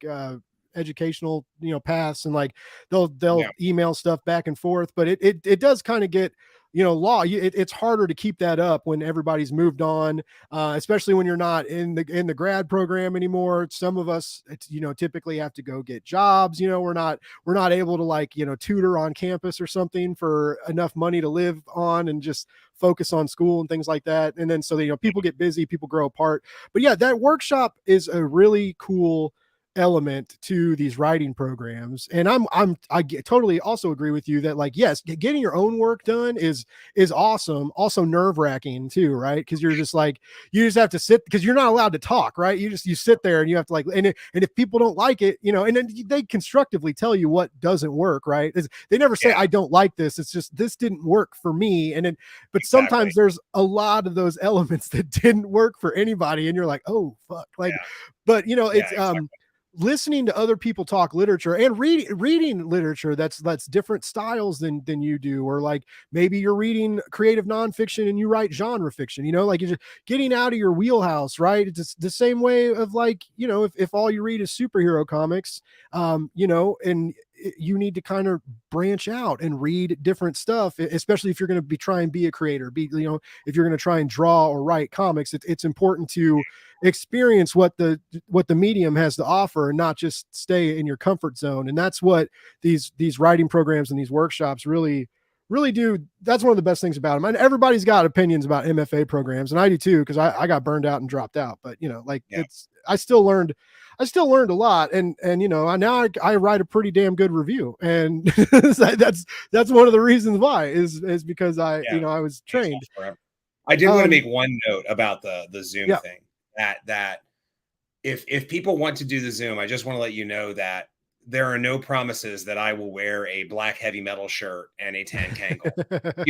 educational, you know, paths, and like they'll email stuff back and forth. But it does kind of get, you know, it's harder to keep that up when everybody's moved on, especially when you're not in the grad program anymore. Some of us, you know, typically have to go get jobs. You know, we're not able to, like, you know, tutor on campus or something for enough money to live on and just focus on school and things like that. And then so, you know, people get busy, people grow apart. But yeah, that workshop is a really cool element to these writing programs. And totally also agree with you that, like, yes, getting your own work done is awesome, also nerve-wracking too, right? Because you're just like, you just have to sit, because you're not allowed to talk, right? You sit there and you have to, like, and if people don't like it, and then they constructively tell you what doesn't work, right? They never say, I don't like this, it's just, this didn't work for me. And then, but sometimes there's a lot of those elements that didn't work for anybody, and you're like, oh fuck, like, but it's listening to other people talk literature and reading literature that's different styles than you do, or like maybe you're reading creative nonfiction and you write genre fiction, like, you're just getting out of your wheelhouse, right? It's the same way of, like, if all you read is superhero comics, and you need to kind of branch out and read different stuff, especially if you're going to try and be a creator, if you're going to try and draw or write comics. It's important to experience what the medium has to offer and not just stay in your comfort zone. And that's what these writing programs and these workshops really do. That's one of the best things about them. And everybody's got opinions about MFA programs, and I do too, because I got burned out and dropped out. But I still learned a lot, and now I write a pretty damn good review, and that's one of the reasons why is because I was trained. I did want to make one note about the Zoom thing, that if people want to do the Zoom, I just want to let you know that there are no promises that I will wear a black heavy metal shirt and a tan Kangol.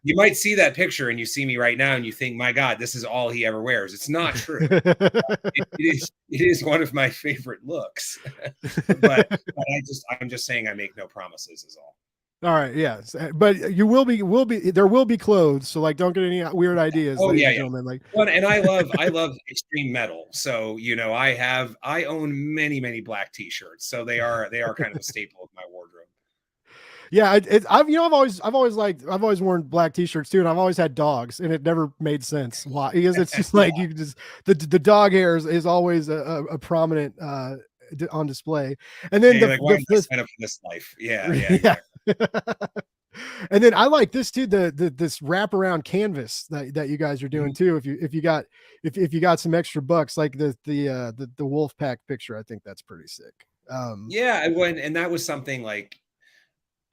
You might see that picture and you see me right now and you think, my God, this is all he ever wears. It's not true. It is one of my favorite looks. but I'm just saying I make no promises is all. All right, yes, but there will be clothes, so, like, don't get any weird ideas. Oh yeah, gentlemen. Like, well, and I love extreme metal, so I own many black t-shirts, so they are kind of a staple of my wardrobe. Yeah, I've always worn black t-shirts too, and I've always had dogs, and it never made sense why, because it's just like you just the dog hair is always a prominent on display. And then sign up for this life. Yeah. And then I like this too, this wraparound canvas that you guys are doing too. If you got some extra bucks, like the wolf pack picture, I think that's pretty sick. And that was something like,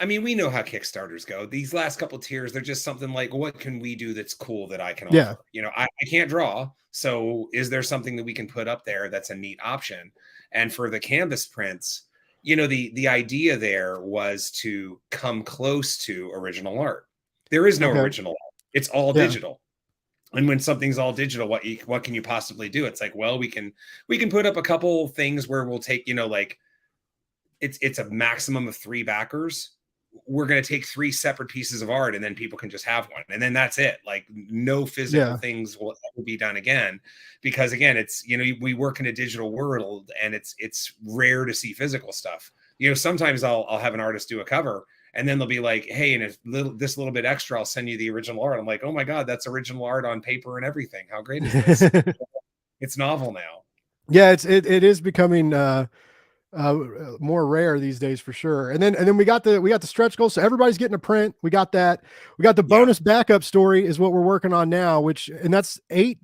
I mean, we know how Kickstarters go. These last couple tiers, they're just something like, what can we do that's cool that I can offer? I can't draw, so is there something that we can put up there that's a neat option? And for the canvas prints, the idea there was to come close to original art. There is no original art. It's all digital. And when something's all digital, what can you possibly do? It's like, well, we can put up a couple things where we'll take, like, it's a maximum of 3 backers. We're going to take 3 separate pieces of art, and then people can just have one. And then that's it. Like, no physical things will ever be done again, because again, it's, we work in a digital world, and it's rare to see physical stuff. Sometimes I'll have an artist do a cover, and then they'll be like, hey, and this little bit extra, I'll send you the original art. I'm like, oh my God, that's original art on paper and everything. How great is this? It's novel now. Yeah, it is becoming, more rare these days for sure. And then we got the stretch goals, so everybody's getting a print. We got that. We got the bonus backup story is what we're working on now, and that's 8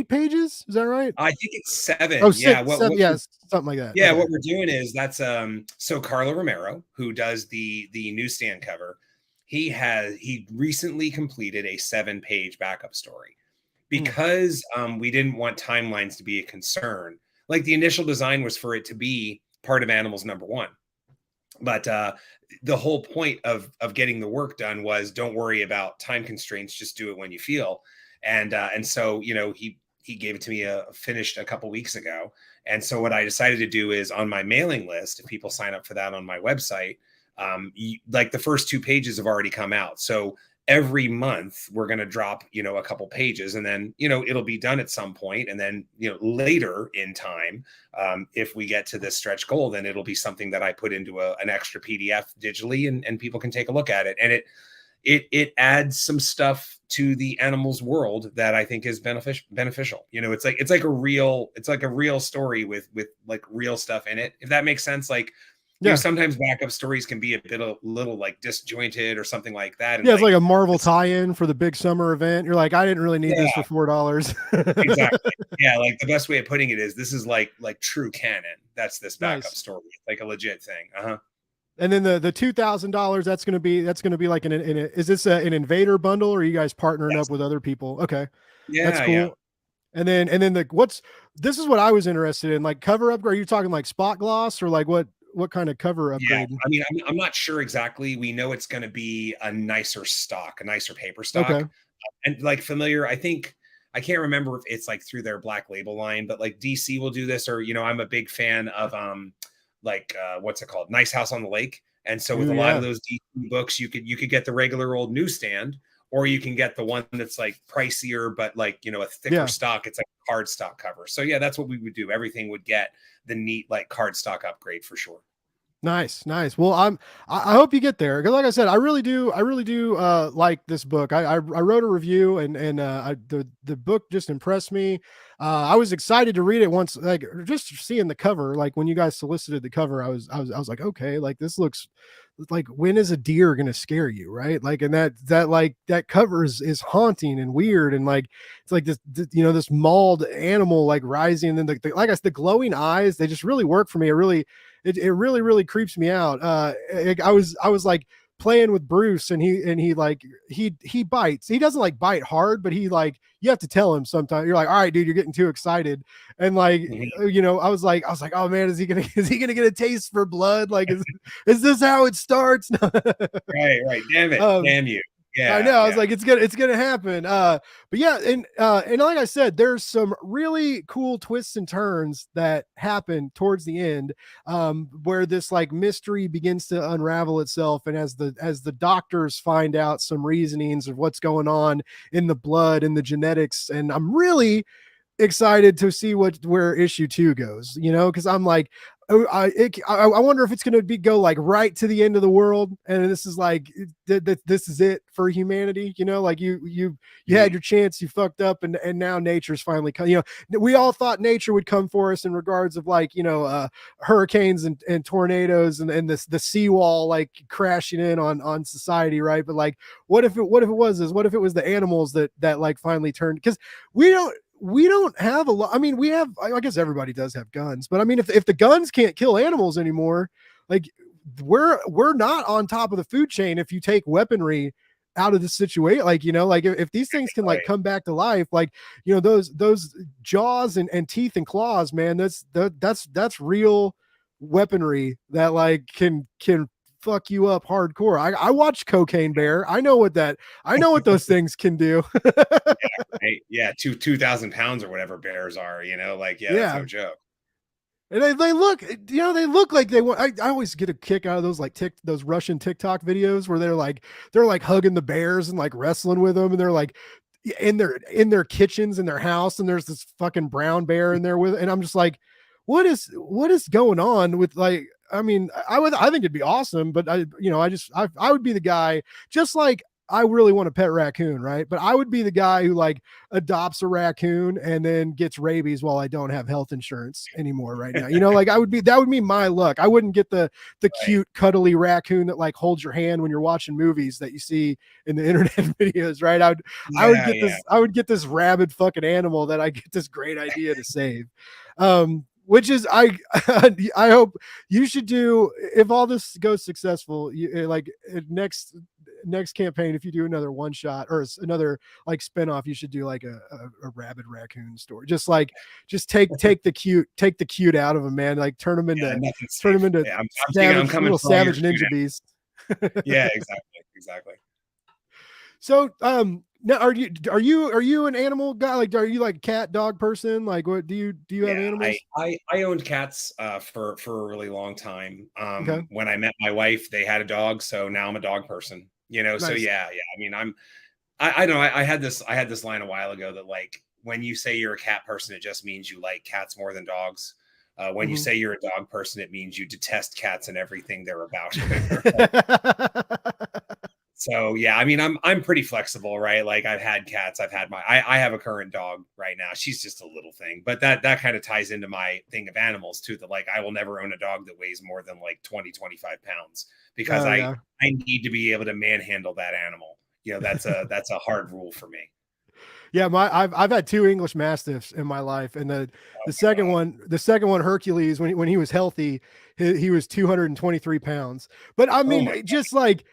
pages. Is that right? I think it's 7. Oh, 6, 7, something like that. Yeah, okay. What we're doing is that's so Carlo Romero, who does the newsstand cover, he recently completed a 7-page backup story, because we didn't want timelines to be a concern. Like, the initial design was for it to be part of Animals #1, but the whole point of getting the work done was, don't worry about time constraints, just do it when you feel. And so he gave it to me finished a couple weeks ago. And so what I decided to do is, on my mailing list, if people sign up for that on my website, like, the first 2 pages have already come out. So every month we're going to drop, a couple pages, and then, it'll be done at some point. And then, later in time, if we get to this stretch goal, then it'll be something that I put into an extra PDF digitally, and people can take a look at it. And it adds some stuff to the animals world that I think is beneficial. It's like a real story with like real stuff in it, if that makes sense. Like, You know, Yeah. sometimes backup stories can be a little like disjointed or something like that. And Yeah, it's like, like a Marvel tie-in for the big summer event. You're like, I didn't really need this yeah, for $4. exactly. Yeah, like the best way of putting it is this is like true canon. That's this backup Nice. story, like a legit thing. And then the $2,000, that's gonna be like is this an Invader bundle, or are you guys partnering Yes. up with other people? Okay, that's Yeah, yeah. cool. And then this is what I was interested in, like cover upgrade. Are you talking like spot gloss, or like what kind of cover Yeah, upgrade? I mean, I'm not sure exactly. We know it's going to be a nicer stock, a nicer paper Okay. stock, and like familiar. I think I can't remember if it's like through their Black Label line, but like DC will do this, or you know, I'm a big fan of what's it called, Nice House on the Lake, and so with Ooh, a lot of yeah. those DC books, you could get the regular old newsstand, or you can get the one that's like pricier, but like you know, a thicker Yeah. stock. It's like card stock cover. So yeah, that's what we would do. Everything would get the neat like card stock upgrade for sure. Nice, nice. Well, I hope you get there, because like I said, I really do like this book. I wrote a review, and the book just impressed me. I was excited to read it once, like just seeing the cover. Like when you guys solicited the cover, I was like, okay, like this looks like, when is a deer gonna scare you, right? Like, and that cover is haunting and weird, and like it's like this you know, this mauled animal like rising, and then like I said, the glowing eyes, they just really work for me. It really really creeps me out. I was like playing with Bruce, and he like he bites. He doesn't like bite hard, but he like, you have to tell him sometimes. You're like, all right, dude, you're getting too excited, and like Mhm. you know, I was like, oh man, is he gonna get a taste for blood? Like, is this how it starts? Right, right. Damn it. um, Damn you. I Yeah, know. I was yeah. like, it's gonna happen. But yeah, and like I said, there's some really cool twists and turns that happen towards the end, where this like mystery begins to unravel itself, and as the doctors find out some reasonings of what's going on in the blood and the genetics, and I'm really excited to see where issue 2 goes, you know, because I'm like, oh, I wonder if it's going to go like right to the end of the world, and this is like this is it for humanity, you know, like you Mhm. had your chance, you fucked up, and now nature's finally come. You know, we all thought nature would come for us in regards of like, you know, hurricanes and tornadoes, and the seawall like crashing in on society, right? But like, what if it was this? What if it was the animals that like finally turned? Because we don't have a lot. I mean, we have, I guess everybody does have guns, but I mean, if the guns can't kill animals anymore, like we're not on top of the food chain if you take weaponry out of the situation. Like, you know, like if these things can like Right. come back to life, like, you know, those jaws and teeth and claws, man, that's real weaponry that like can fuck you up hardcore. I watched Cocaine Bear. I know what those things can do. Right. Yeah. 2,000 pounds or whatever bears are, you know, like, yeah, that's Yeah. no joke. And they look, you know, they look like they want. I always get a kick out of those like those Russian TikTok videos where they're like hugging the bears and like wrestling with them, and they're like in their kitchens in their house, and there's this fucking brown bear in there with, and I'm just like, what is going on with like? I mean, I think it'd be awesome, but I would be the guy, just like I really want a pet raccoon, right? But I would be the guy who like adopts a raccoon and then gets rabies while I don't have health insurance anymore right now. You know, like that would be my luck. I wouldn't get the Right. cute cuddly raccoon that like holds your hand when you're watching movies that you see in the internet videos, right? Yeah. Yeah. I would get this rabid fucking animal that I get this great idea to save. Which is I hope you should do, if all this goes successful, like next campaign, if you do another one shot or another like spinoff, you should do like a rabid raccoon story. Just take the cute out of them, man. Like Yeah. Nothing's turn them safe. into Yeah. I'm thinking I'm coming little for all your savage food. ninja beasts. Yeah. Exactly. Exactly. So now are you an animal guy? Like, are you like cat dog person? Like, what do you have Yeah, animals? I owned cats for a really long time. Okay, When I met my wife, they had a dog, so now I'm a dog person. You know, so nice. yeah, yeah. I mean, I know I had this line a while ago that like when you say you're a cat person, it just means you like cats more than dogs. When you Mhm. say you're a dog person, it means you detest cats and everything they're about. So yeah, I mean, I'm pretty flexible, right? Like I've had cats, I've had I have a current dog right now. She's just a little thing, but that kind of ties into my thing of animals too. That like I will never own a dog that weighs more than like 20-25 pounds because Oh I yeah. I need to be able to manhandle that animal. That's a hard rule for me. Yeah, I've had two English Mastiffs in my life, and Oh my God. the second one Hercules, when he was healthy, he was 223 pounds. But I Oh mean, my just like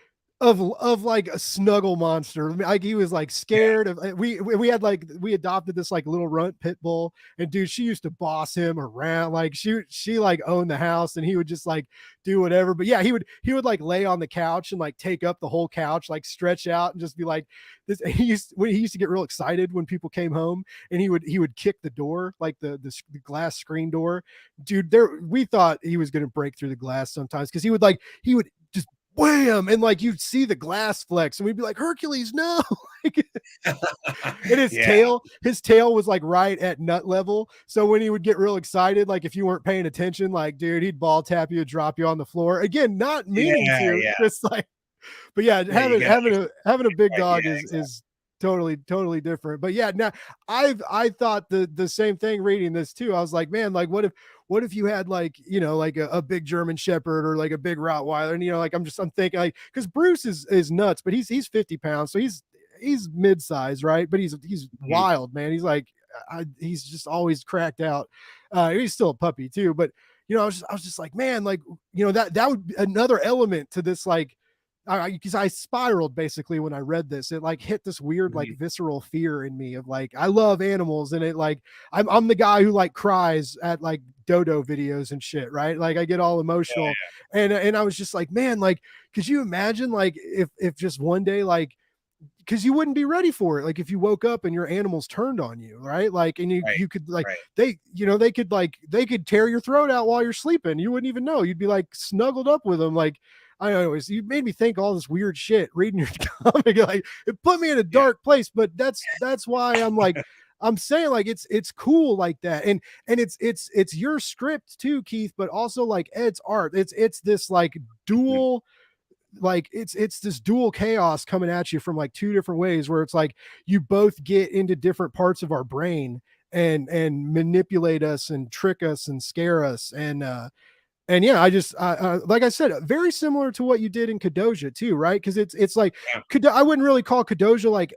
of like a snuggle monster. I mean, like he was like yeah. scared of. We had like we adopted this like little runt pit bull, and dude, she used to boss him around. Like she like owned the house, and he would just like do whatever. But yeah, he would like lay on the couch and like take up the whole couch, like stretch out and just be like this. He used to get real excited when people came home, and he would kick the door, like the glass screen door. Dude, there we thought he was going to break through the glass sometimes because he would just wham, and like you'd see the glass flex, and we'd be like, Hercules, no. Like, and Yeah. his tail was like right at nut level. So when he would get real excited, like if you weren't paying attention, like dude, he'd ball tap you, drop you on the floor. Again, not meaning Yeah. to, Yeah. just like, but yeah, Yeah. You got having a big right. Yeah. dog is Exactly. is totally different. But yeah, now I thought the same thing reading this too. I was like, man, like what if you had like, like a big German Shepherd or like a big Rottweiler, and like I'm thinking like, because Bruce is nuts, but he's 50 pounds, so he's mid-size, right? But he's Mhm. wild, man. He's like, he's just always cracked out. He's still a puppy too, but I was just like, man, like, that would be another element to this, like, because I spiraled basically when I read this. It like hit this weird, like Mhm. visceral fear in me of like, I love animals, and it like I'm the guy who like cries at like dodo videos and shit, right? Like I get all emotional, and I was just like, man, like, could you imagine like if just one day, like, because you wouldn't be ready for it, like if you woke up and your animals turned on you, right? Like, and you Right. you could like, Right. they could tear your throat out while you're sleeping, you wouldn't even know, you'd be like snuggled up with them. Like, I don't know, you made me think all this weird shit reading your comic. Like it put me in a Yeah. dark place, but that's why I'm like, I'm saying like it's cool like that, and it's your script too, Keith, but also like Ed's art. It's this like Mhm. dual, like it's this dual chaos coming at you from like two different ways, where it's like you both get into different parts of our brain and manipulate us and trick us and scare us. And yeah, I just like I said, very similar to what you did in Kadoja too, right? Because it's like, Yeah. I wouldn't really call Kadoja like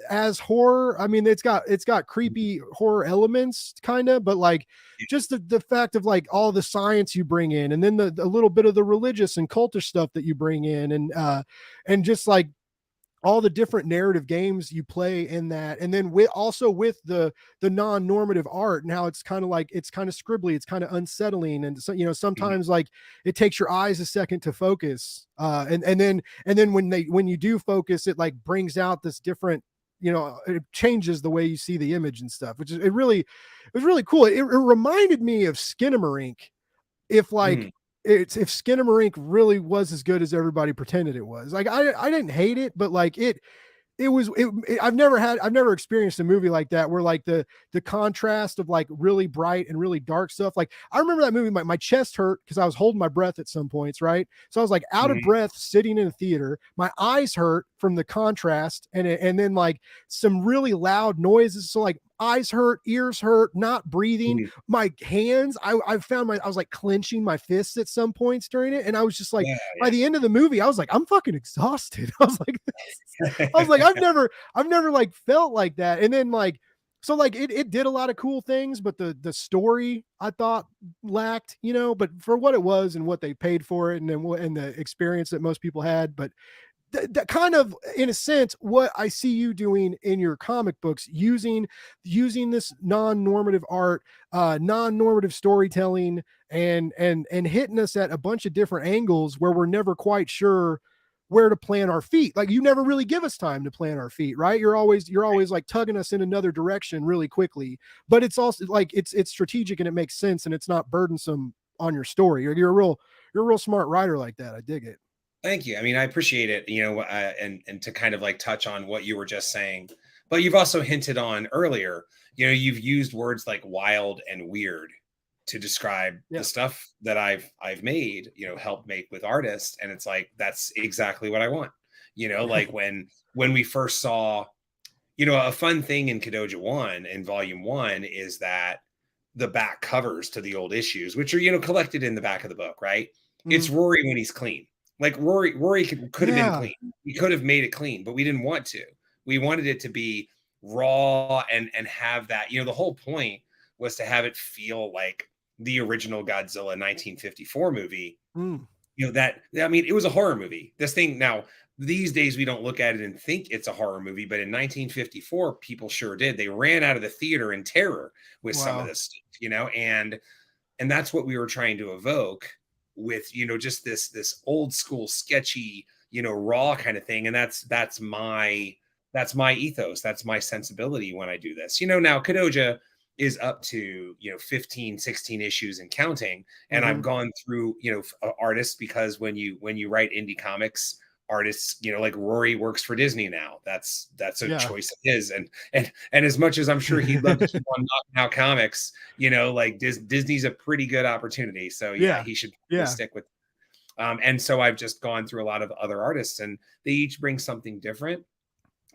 as horror. I mean, it's got Mhm. creepy horror elements kind of, but like just the fact of like all the science you bring in, and then the little bit of the religious and cultish stuff that you bring in, and just like all the different narrative games you play in that, and then with the non-normative art, and how it's kind of like, it's kind of scribbly, it's kind of unsettling, and so Mhm. sometimes like it takes your eyes a second to focus, and then when you do focus, it like brings out this different, it changes the way you see the image and stuff, which is it was really cool. It reminded me of Skinamarink, if like Mhm. it's if Skinamarink really was as good as everybody pretended it was. Like I didn't hate it, but like I've never experienced a movie like that, where like the contrast of like really bright and really dark stuff. Like I remember that movie, my chest hurt because I was holding my breath at some points, right? So I was like out of Mhm. breath sitting in a theater. My eyes hurt from the contrast, and then like some really loud noises. So like eyes hurt, ears hurt, not breathing. Mhm. My hands, I found I was like clenching my fists at some points during it. And I was just like, Yeah. by the end of the movie, I was like, I'm fucking exhausted. I was like, I was like, Yeah. I've never like felt like that. And then like, so like it did a lot of cool things, but the story I thought lacked, but for what it was and what they paid for it, and then and the experience that most people had. But that kind of, in a sense, what I see you doing in your comic books, using this non-normative art, non-normative storytelling, and hitting us at a bunch of different angles where we're never quite sure where to plant our feet. Like you never really give us time to plant our feet, right? You're always like tugging us in another direction really quickly, but it's also like it's strategic, and it makes sense, and it's not burdensome on your story. You're a real smart writer like that. I dig it. Thank you. I mean, I appreciate it, and to kind of like touch on what you were just saying, but you've also hinted on earlier, you've used words like wild and weird to describe the Yeah. stuff that I've made, helped make with artists, and it's like that's exactly what I want. You know, like when we first saw, you know, a fun thing in Kadoja 1 in volume 1 is that the back covers to the old issues, which are, you know, collected in the back of the book, right? It's Rory when he's clean. Like Rory could have been clean. We could have made it clean, but we didn't want to. We wanted it to be raw and have that, you know, the whole point was to have it feel like the original Godzilla 1954 movie. You know, that, I mean, it was a horror movie. This thing now, these days we don't look at it and think it's a horror movie, but in 1954 people sure did. They ran out of the theater in terror with some of this stuff, you know, and that's what we were trying to evoke with, you know, just this old school sketchy, you know, raw kind of thing. And that's my ethos, that's my sensibility when I do this. You know, now Kadoja is up to, you know, 15, 16 issues and counting, and I've gone through, you know, artists, because when you write indie comics, artists, you know, like Rory works for Disney now. That's a choice of his, and as much as I'm sure he'd love to keep on knocking out comics, you know, like Disney's a pretty good opportunity, so yeah, he should stick with. And so I've just gone through a lot of other artists, and they each bring something different.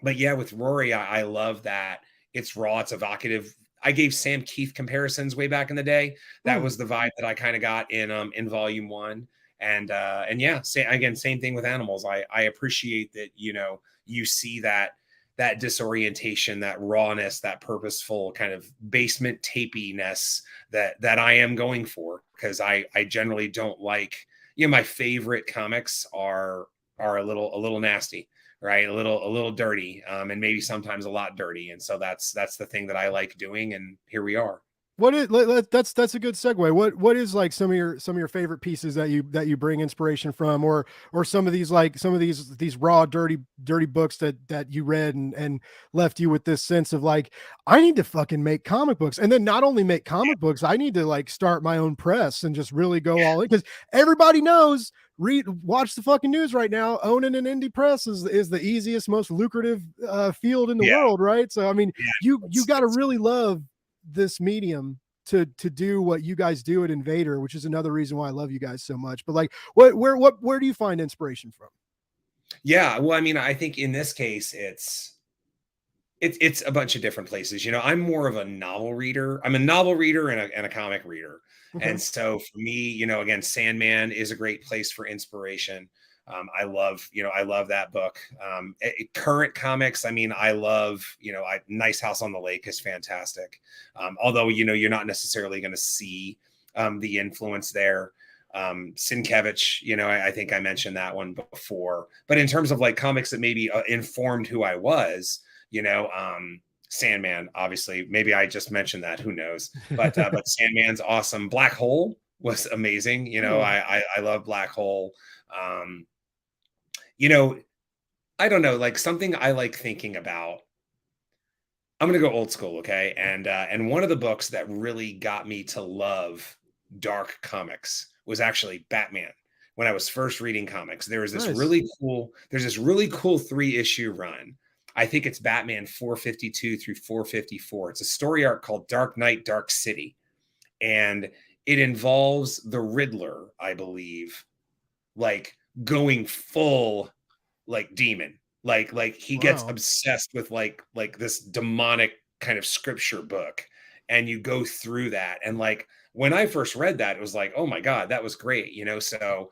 But yeah, with Rory, I love that it's raw, it's evocative. I gave Sam Keith comparisons way back in the day. That was the vibe that I kind of got in volume 1. And yeah, same thing with animals. I appreciate that, you know, you see that disorientation, that rawness, that purposeful kind of basement tapiness that I am going for, because I generally don't like, you know, my favorite comics are a little nasty, right? A little dirty, and maybe sometimes a lot dirty. And so that's the thing that I like doing. And here we are. That's a good segue. What is like some of your favorite pieces that you bring inspiration from, or some of these raw dirty books that you read and left you with this sense of like, I need to fucking make comic books, and then not only make comic books, I need to like start my own press and just really go all in, because everybody knows, watch the fucking news right now, owning an indie press is the easiest, most lucrative field in the world, right? So I mean, you got to really love this medium to do what you guys do at Invader, which is another reason why I love you guys so much. But like, where do you find inspiration from? Yeah, well, I mean, I think in this case, it's a bunch of different places. You know, I'm more of a novel reader. I'm a novel reader and a comic reader. Okay. And so for me, you know, again, Sandman is a great place for inspiration. I love that book. Current comics, I mean, I love, you know, Nice House on the Lake is fantastic. Although, you know, you're not necessarily going to see the influence there. Sienkiewicz, you know, I think I mentioned that one before. But in terms of like comics that maybe informed who I was, you know, Sandman, obviously, maybe I just mentioned that, who knows? But Sandman's awesome. Black Hole was amazing. You know, I love Black Hole. You know, I don't know, like something I like thinking about. I'm going to go old school, okay? And one of the books that really got me to love dark comics was actually Batman. When I was first reading comics, there was this really cool 3-issue run. I think it's Batman 452 through 454. It's a story arc called Dark Knight, Dark City. And it involves the Riddler, I believe, like going full like demon, like he gets obsessed with like this demonic kind of scripture book, and you go through that. And like when I first read that, it was like, oh my God, that was great, you know. So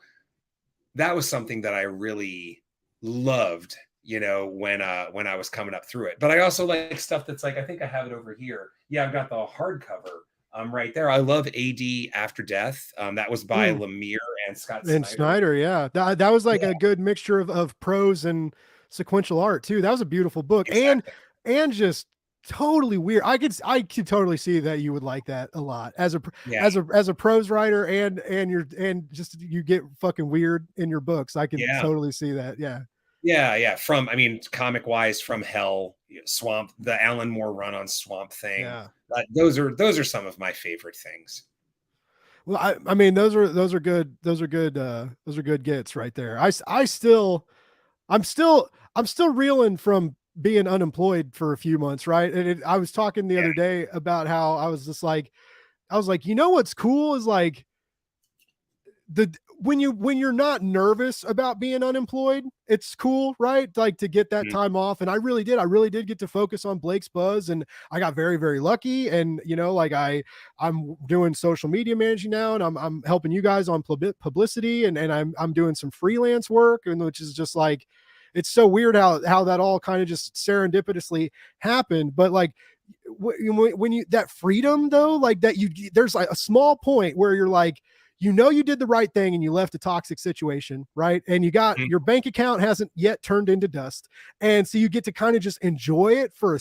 that was something that I really loved, you know, when I was coming up through it. But I also like stuff that's like, I think I have it over here. Yeah, I've got the hardcover right there. I love AD After Death. That was by Lemire and Scott Snyder. Yeah, that was like a good mixture of prose and sequential art too. That was a beautiful book. Exactly. and just totally weird. I could totally see that you would like that a lot as a prose writer, and just you get fucking weird in your books. I can totally see that. Yeah. From, I mean, comic wise, From Hell, Swamp, the Alan Moore run on Swamp Thing. Yeah. Those are some of my favorite things. Well, I mean, those are good gets right there. I'm still reeling from being unemployed for a few months. Right. And I was talking the other day about how I was like, you know, what's cool is like the when you're not nervous about being unemployed, it's cool, right? Like to get that time off. And I really did get to focus on Blake's Buzz, and I got very, very lucky. And like I'm doing social media managing now, and I'm helping you guys on publicity, and I'm doing some freelance work, and which is just like, it's so weird how that all kind of just serendipitously happened. But like when you, that freedom though, like that, there's like a small point where you're like, you did the right thing and you left a toxic situation, right? And you got your bank account hasn't yet turned into dust. And so you get to kind of just enjoy it for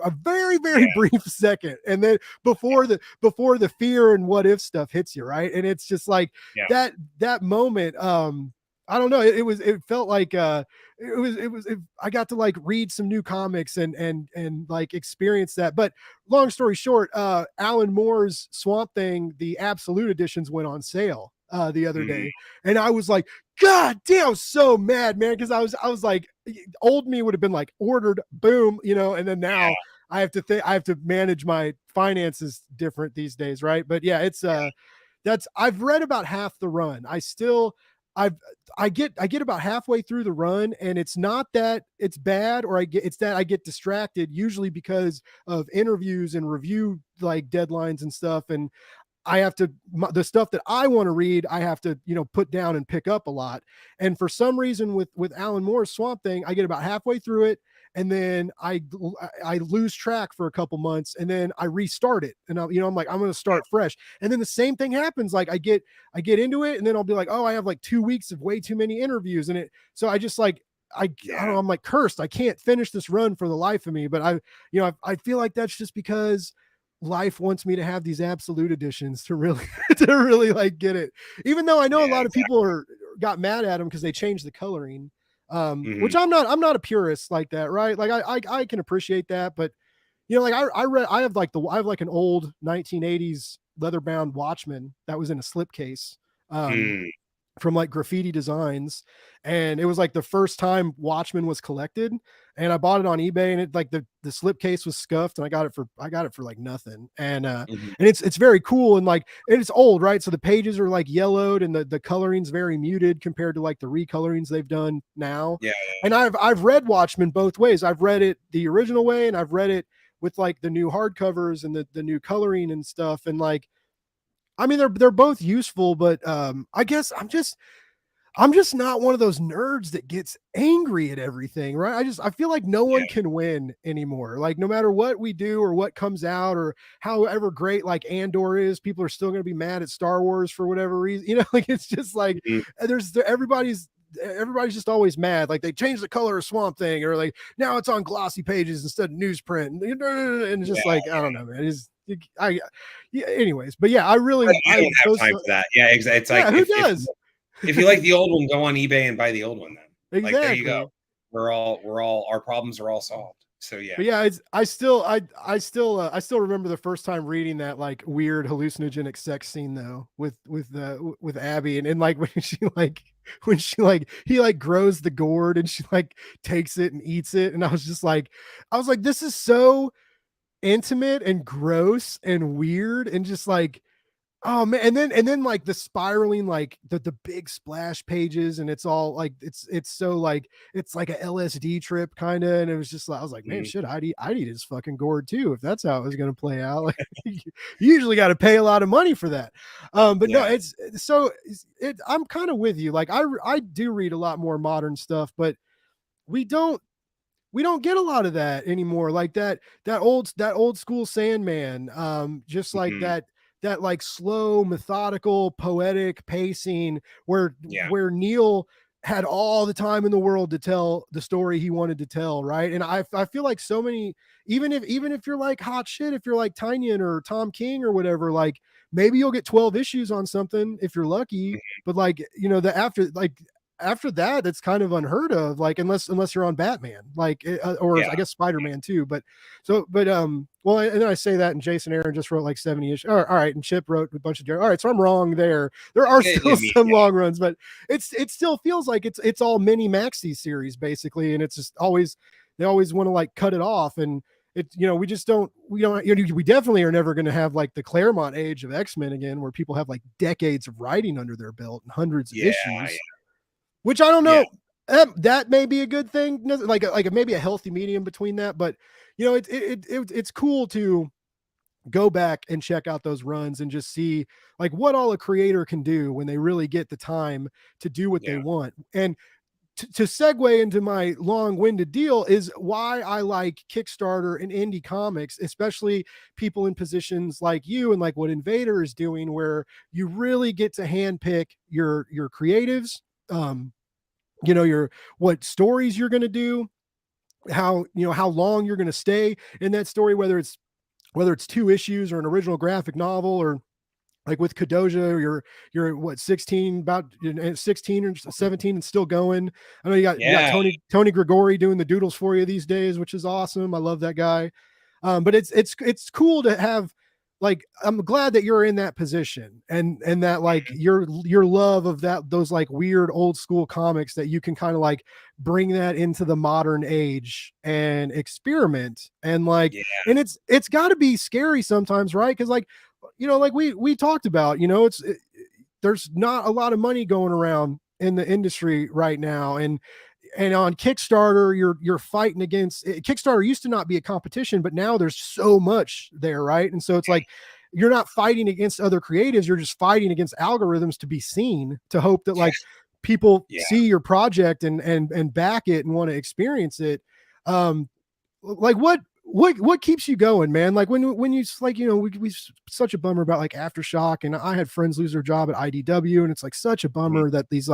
a very, very brief second. And then before the fear and what if stuff hits you, right? And it's just like that moment, I don't know. It felt like I got to like read some new comics and like experience that. But long story short, Alan Moore's Swamp Thing, the Absolute editions went on sale the other day, and I was like, God damn, I was so mad, man, because I was like, old me would have been like ordered, boom, and then now I have to manage my finances different these days, right? But yeah, it's I've read about half the run. I get about halfway through the run, and it's not that it's bad, or it's that I get distracted, usually because of interviews and review like deadlines and stuff. And I have to, the stuff that I want to read, I have to, put down and pick up a lot. And for some reason with Alan Moore's Swamp Thing, I get about halfway through it, and then I lose track for a couple months, and then I restart it. And I'm like, I'm going to start fresh. And then the same thing happens. Like I get into it, and then I'll be like, oh, I have like 2 weeks of way too many interviews. So I just like, I don't know, I'm like cursed. I can't finish this run for the life of me. But I feel like that's just because life wants me to have these Absolute editions to really like get it. Even though I know a lot of people got mad at them because they changed the coloring. Which I'm not a purist like that, right? Like I can appreciate that, but like I have like an old 1980s leather bound Watchman that was in a slipcase from like Graffiti Designs, and it was like the first time Watchman was collected, and I bought it on eBay, and it like the slipcase was scuffed, and I got it for like nothing. And and it's very cool, and like it's old, right? So the pages are like yellowed, and the coloring's very muted compared to like the recolorings they've done now. And I've read Watchmen both ways. I've read it the original way, and I've read it with like the new hardcovers and the new coloring and stuff. And like, I mean, they're both useful, but I guess I'm just not one of those nerds that gets angry at everything, right? I feel like no one can win anymore. Like no matter what we do or what comes out or however great like Andor is, people are still going to be mad at Star Wars for whatever reason. Like it's just like everybody's just always mad. Like they changed the color of Swamp Thing, or like now it's on glossy pages instead of newsprint, and it's just like, I don't know, man. Anyways, but yeah, I don't have time for that. Yeah, exactly. It's like, who does? If you like the old one, go on eBay and buy the old one. Then exactly. Like there you go. We're all our problems are all solved. So yeah. But yeah, I still remember the first time reading that like weird hallucinogenic sex scene though with Abby, and like when he like grows the gourd and she like takes it and eats it, and I was like, this is so intimate and gross and weird, and just like, oh man. And then like the spiraling, like the big splash pages, and it's all like it's so like it's like a LSD trip kind of. And it was just like, I was like, man, shit, I'd eat his fucking gourd too if that's how it was going to play out. Like you usually got to pay a lot of money for that. But no, I'm kind of with you. Like I do read a lot more modern stuff, but we don't get a lot of that anymore. Like that old school Sandman, just like that like slow, methodical, poetic pacing where Neil had all the time in the world to tell the story he wanted to tell, right? And I feel like so many, even if you're like hot shit, if you're like Tynion or Tom King or whatever, like maybe you'll get 12 issues on something if you're lucky, but like after that, it's kind of unheard of, like unless you're on Batman, like I guess Spider-Man too. But well, and then I say that, and Jason Aaron just wrote like 70-ish. All right, and Chip wrote a bunch of all right, so I'm wrong there. There are still some long runs, but it still feels like it's all mini maxi series basically, and it's just always they always want to like cut it off, and it's, you know, we just don't, you know, we definitely are never going to have like the Claremont age of X-Men again, where people have like decades of writing under their belt and hundreds of Yeah, issues, which I don't yeah, know. That may be a good thing, like maybe a healthy medium between that. But you know, it's cool to go back and check out those runs and just see like what all a creator can do when they really get the time to do what they yeah, want. And to segue into my long-winded deal is why I like Kickstarter and indie comics, especially people in positions like you and like what Invader is doing, where you really get to handpick your creatives, you know, your what stories you're going to do, how, you know, how long you're going to stay in that story, whether it's 2 issues or an original graphic novel, or like with Kadoja, you're what, 16, about 16 or 17 and still going. I know you got yeah. Tony Gregori doing the doodles for you these days, which is awesome. I love that guy. But it's cool to have, like, I'm glad that you're in that position, and that like your love of those like weird old school comics, that you can kind of like bring that into the modern age and experiment. And like, Yeah. and it's got to be scary sometimes, right? Because like, you know, like we talked about, you know, there's not a lot of money going around in the industry right now. And on Kickstarter, you're fighting against Kickstarter. Used to not be a competition, but now there's so much there, right? And so it's like you're not fighting against other creatives, you're just fighting against algorithms to be seen, to hope that like people Yeah. see your project and back it and want to experience it. Like what keeps you going, man? Like when you like, you know, we such a bummer about like Aftershock, and I had friends lose their job at IDW, and it's like such a bummer that these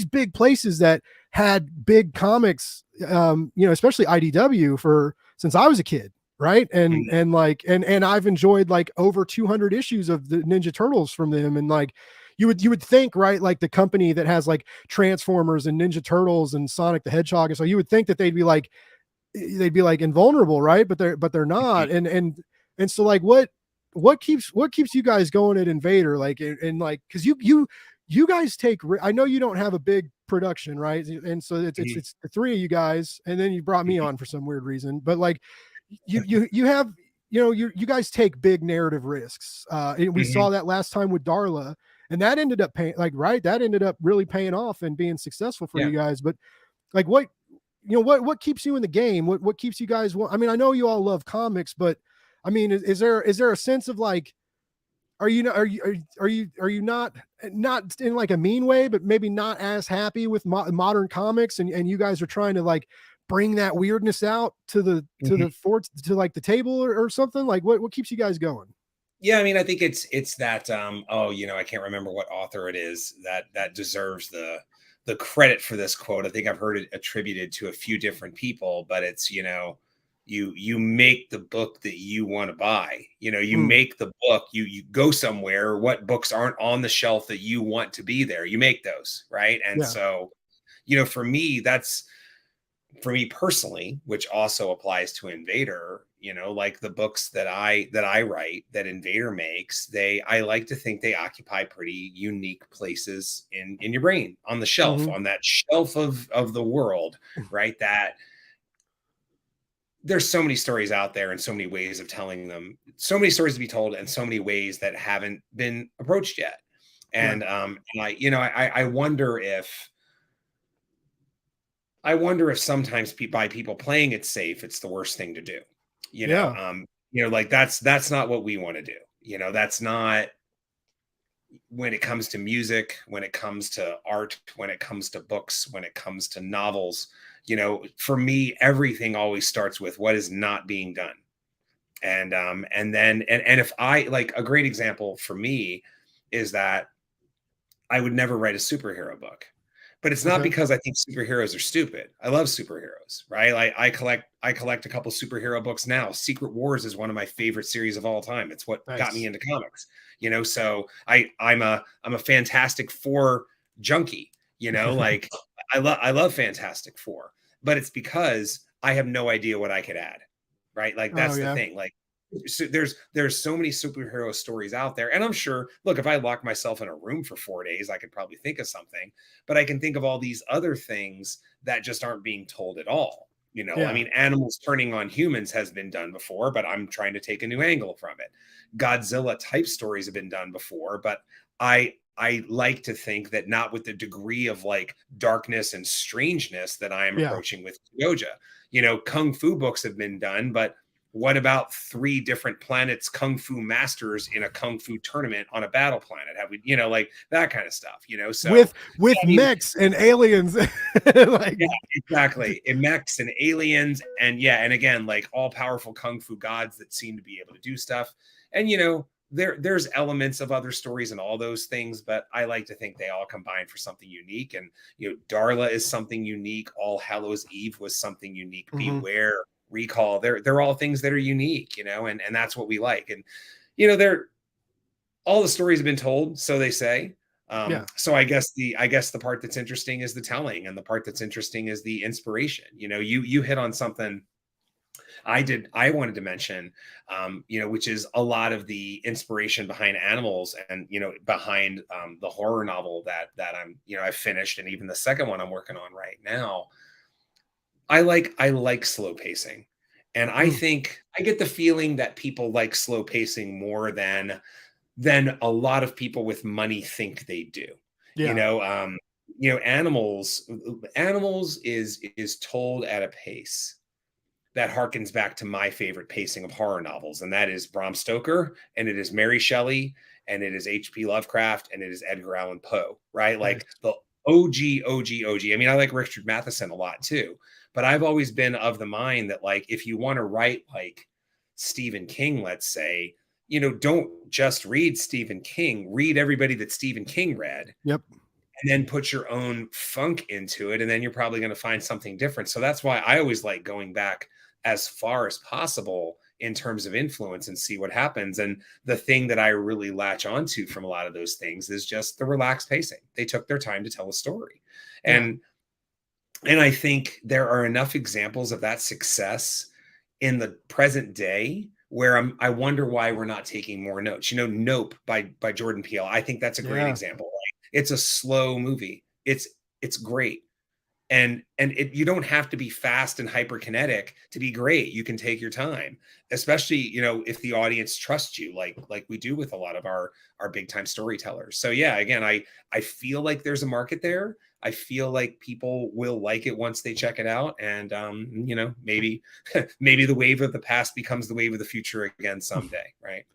big places that had big comics, you know, especially IDW, for since I was a kid, right? And like and I've enjoyed like over 200 issues of the Ninja Turtles from them. And like you would think, right, like the company that has like Transformers and Ninja Turtles and Sonic the Hedgehog, and so you would think that they'd be like invulnerable, right? But they're not. And so like what keeps you guys going at Invader? Like, and like, because you guys take, I know you don't have a big production, right? And so it's the 3 of you guys, and then you brought me on for some weird reason. But like you have, you know, you guys take big narrative risks. And we saw that last time with Darla, and that ended up paying, like, right, that ended up really paying off and being successful for you guys. But like, what, you know, what keeps you in the game? What keeps you guys? I mean, I know you all love comics, but I mean, is there a sense of like, are you not in like a mean way, but maybe not as happy with modern comics, and you guys are trying to like bring that weirdness out to the fort, to like the table, or something? Like what keeps you guys going? Yeah, I mean, I think it's that oh, you know, I can't remember what author it is that deserves the credit for this quote. I think I've heard it attributed to a few different people, but it's, you know, you make the book that you want to buy. You know, you make the book, you go somewhere, what books aren't on the shelf that you want to be there, you make those, right? And so, you know, for me personally, which also applies to Invader, you know, like the books that I write, that Invader makes, I like to think they occupy pretty unique places in your brain, on the shelf, on that shelf of the world, right? That there's so many stories out there and so many ways of telling them, so many stories to be told, and so many ways that haven't been approached yet. And and you know, I wonder if sometimes by people playing it safe, it's the worst thing to do. You know, like that's not what we want to do. You know, that's not, when it comes to music, when it comes to art, when it comes to books, when it comes to novels. You know, for me, everything always starts with what is not being done. And then if I, like, a great example for me is that I would never write a superhero book. But it's not because I think superheroes are stupid. I love superheroes, right? Like I collect a couple superhero books now. Secret Wars is one of my favorite series of all time. It's what got me into comics, you know. So I'm a Fantastic Four junkie, you know. Like I love Fantastic Four, but it's because I have no idea what I could add, right? Like that's the thing. Like, so there's so many superhero stories out there, and I'm sure, look, if I lock myself in a room for 4 days, I could probably think of something, but I can think of all these other things that just aren't being told at all. You know, I Yeah. mean, animals turning on humans has been done before, but I'm trying to take a new angle from it. Godzilla type stories have been done before, but I like to think that not with the degree of like darkness and strangeness that I am Yeah. approaching with Goja. You know, kung fu books have been done, but what about 3 different planets kung fu masters in a kung fu tournament on a battle planet? Have we, you know, like that kind of stuff, you know? So With I mean, mechs and aliens. Like, yeah, exactly. It mechs and aliens, and yeah, and again, like all powerful kung fu gods that seem to be able to do stuff. And you know, there's elements of other stories and all those things, but I like to think they all combine for something unique. And you know, Darla is something unique. All Hallows Eve was something unique. mhm. Beware, Recall, they're all things that are unique, you know, and that's what we like. And you know, they're all the stories have been told, so they say. Yeah. So I guess the part that's interesting is the telling, and the part that's interesting is the inspiration. You know, you hit on something I wanted to mention, you know, which is a lot of the inspiration behind animals, and you know, behind the horror novel that I'm, you know, I've finished, and even the second one I'm working on right now. I like slow pacing. And I Mm. think I get the feeling that people like slow pacing more than a lot of people with money think they do. You Yeah. know, animals is told at a pace that harkens back to my favorite pacing of horror novels, and that is Bram Stoker, and it is Mary Shelley, and it is H.P. Lovecraft, and it is Edgar Allan Poe, right? Like Nice. the OG. I mean, I like Richard Matheson a lot too, but I've always been of the mind that like if you want to write like Stephen King, let's say, you know, don't just read Stephen King, read everybody that Stephen King read, Yep. and then put your own funk into it, and then you're probably going to find something different. So that's why I always like going back as far as possible in terms of influence and see what happens. And the thing that I really latch onto from a lot of those things is just the relaxed pacing. They took their time to tell a story. Yeah. And I think there are enough examples of that success in the present day where I wonder why we're not taking more notes. You know, Nope by Jordan Peele. I think that's a great Yeah. example. Like, it's a slow movie. It's great. And you don't have to be fast and hyperkinetic to be great. You can take your time, especially, you know, if the audience trusts you, like we do with a lot of our big time storytellers. So yeah, again, I feel like there's a market there. I feel like people will like it once they check it out, and you know, maybe maybe the wave of the past becomes the wave of the future again someday, right?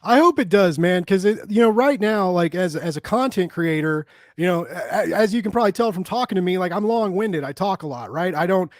I hope it does, man. Cause you know, right now, like as a content creator, you know, as you can probably tell from talking to me, like I'm long winded. I talk a lot, right? I don't,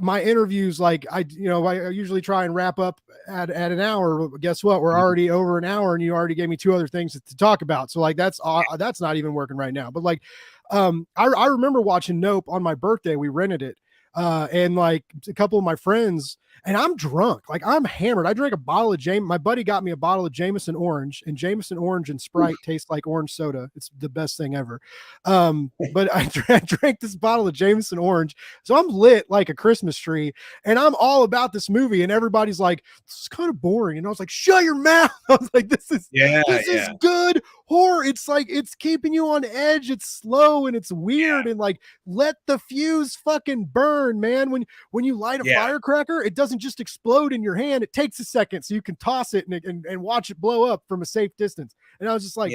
my interviews, like I usually try and wrap up at an hour. But guess what? We're already over an hour and you already gave me 2 other things to talk about. So like, that's not even working right now. But like, I remember watching Nope on my birthday. We rented it. And like a couple of my friends, and I'm drunk, like I'm hammered. I drank a bottle of my buddy got me a bottle of Jameson Orange, and Jameson Orange and Sprite taste like orange soda. It's the best thing ever. But I drank this bottle of Jameson Orange, so I'm lit like a Christmas tree, and I'm all about this movie, and everybody's like, this is kind of boring, and I was like, shut your mouth. I was like, this Yeah, is good horror. It's like it's keeping you on edge. It's slow and it's weird, and like let the fuse fucking burn, man. When you light a firecracker, it doesn't just explode in your hand. It takes a second so you can toss it and watch it blow up from a safe distance. And I was just like,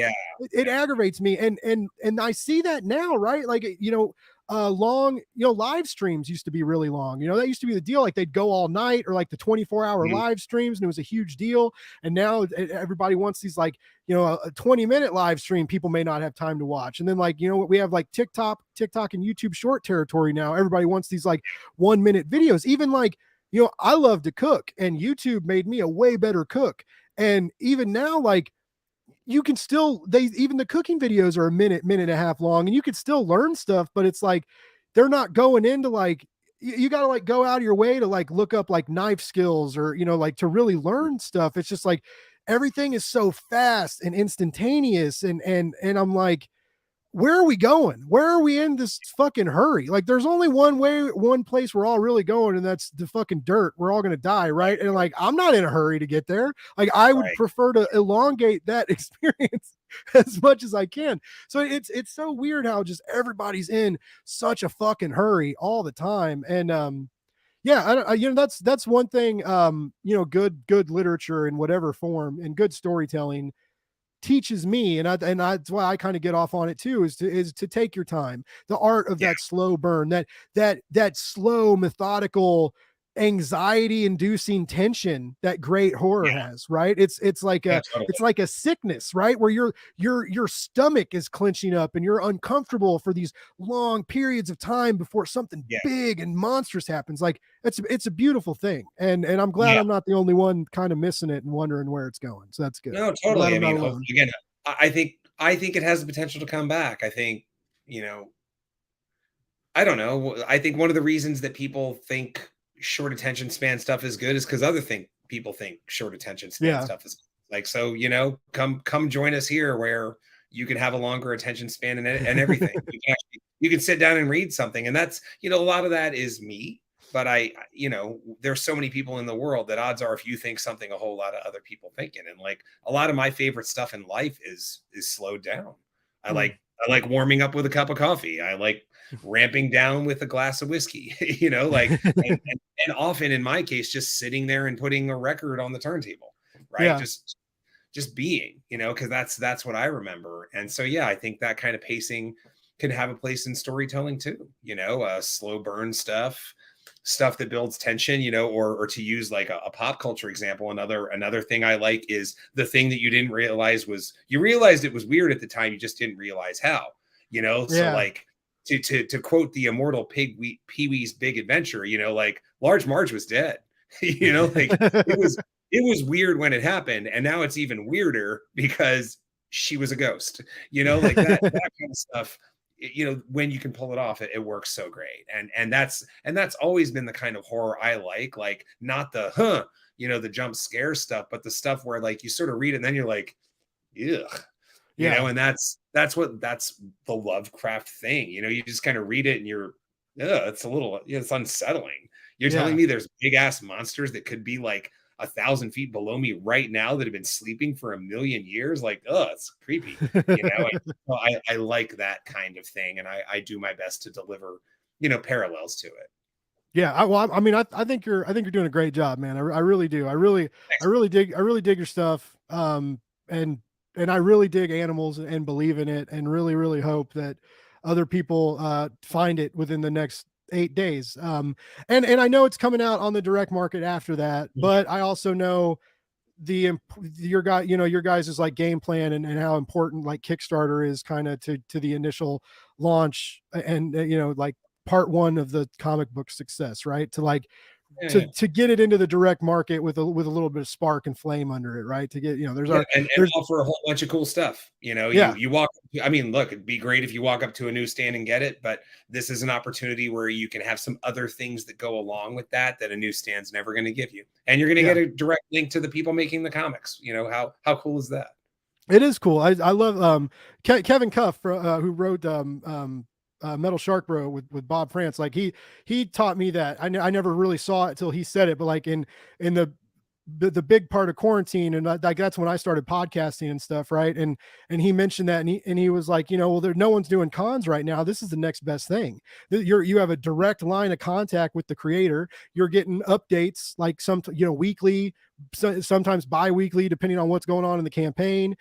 it aggravates me. And I see that now, right? Like, long, live streams used to be really long. That used to be the deal. Like they'd go all night, or like the 24-hour live streams, and it was a huge deal. And now everybody wants these like, a 20-minute live stream people may not have time to watch. And then like, we have like TikTok and YouTube short territory now. Everybody wants these like 1-minute videos. Even like, I love to cook, and YouTube made me a way better cook. And even now, like, you can still, even the cooking videos are a minute and a half long, and you could still learn stuff, but it's like, they're not going into like, you got to like go out of your way to like look up like knife skills, or, like to really learn stuff. It's just like, everything is so fast and instantaneous. And I'm like, where are we going? Where are we in this fucking hurry? Like, there's only one place we're all really going, and that's the fucking dirt. We're all going to die, right? And like, I'm not in a hurry to get there. Like, I would prefer to elongate that experience as much as I can. So it's so weird how just everybody's in such a fucking hurry all the time. And Yeah, that's one thing. Good literature in whatever form and good storytelling teaches me, and that's why I kind of get off on it too, is to take your time. The art of Yeah. that slow burn, that slow, methodical, anxiety inducing tension that great horror Yeah. has, right? It's like Yeah, a totally. it's like a sickness, right? Where your stomach is clenching up and you're uncomfortable for these long periods of time before something Yeah. big and monstrous happens. Like it's a beautiful thing, and I'm glad Yeah. I'm not the only one kind of missing it and wondering where it's going. So that's good. No, I'm glad totally. I I'm not mean, alone. again, I think it has the potential to come back. I think, you know, I don't know. I think one of the reasons that people think short attention span stuff is good is because people think short attention span Yeah. stuff is like, so, come join us here where you can have a longer attention span and everything. You can sit down and read something. And that's, a lot of that is me. But there's so many people in the world that odds are if you think something, a whole lot of other people thinking. And like a lot of my favorite stuff in life is slowed down. I Mm. like I like warming up with a cup of coffee. I like ramping down with a glass of whiskey, and often in my case, just sitting there and putting a record on the turntable, right? Yeah. Just being, because that's what I remember. And so, yeah, I think that kind of pacing can have a place in storytelling too, slow burn stuff that builds tension, or to use like a pop culture example, another thing I like is the thing that you didn't realize you realized it was weird at the time, you just didn't realize how, so Yeah. like to quote the immortal Pee-wee's Big Adventure, like Large Marge was dead. Like it was weird when it happened, and now it's even weirder because she was a ghost, like that kind of stuff. When you can pull it off, it works so great. And that's always been the kind of horror I like not the the jump scare stuff, but the stuff where like you sort of read it and then you're like, ugh, Yeah. and that's the Lovecraft thing. You just kind of read it and you're, it's a little, it's unsettling. You're telling Yeah. me there's big ass monsters that could be like 1,000 feet below me right now that have been sleeping for 1,000,000 years? Like, it's creepy. I like that kind of thing, and I do my best to deliver, parallels to it. Yeah. I think you're doing a great job, man. I really do. I really dig your stuff. And I really dig animals and believe in it, and really, really hope that other people find it within the next 8 days. And I know it's coming out on the direct market after that, but I also know your guys is like game plan, and how important like Kickstarter is kind of to the initial launch, and like part one of the comic book success, right? To like Yeah. to get it into the direct market with a little bit of spark and flame under it, right? To get, And offer a whole bunch of cool stuff. Yeah. You walk. I mean, look, it'd be great if you walk up to a newsstand and get it, but this is an opportunity where you can have some other things that go along with that a newsstand's never going to give you, and you're going to get a direct link to the people making the comics. How cool is that? It is cool. I love Kevin Cuff, who wrote Metal Shark Bro with Bob France. Like he taught me that. I never really saw it till he said it, but like in the big part of quarantine, and like that's when I started podcasting and stuff, right? And he mentioned that, and he was like, well, no one's doing cons right now. This is the next best thing. You have a direct line of contact with the creator. You're getting updates like weekly, sometimes bi-weekly, depending on what's going on in the campaign.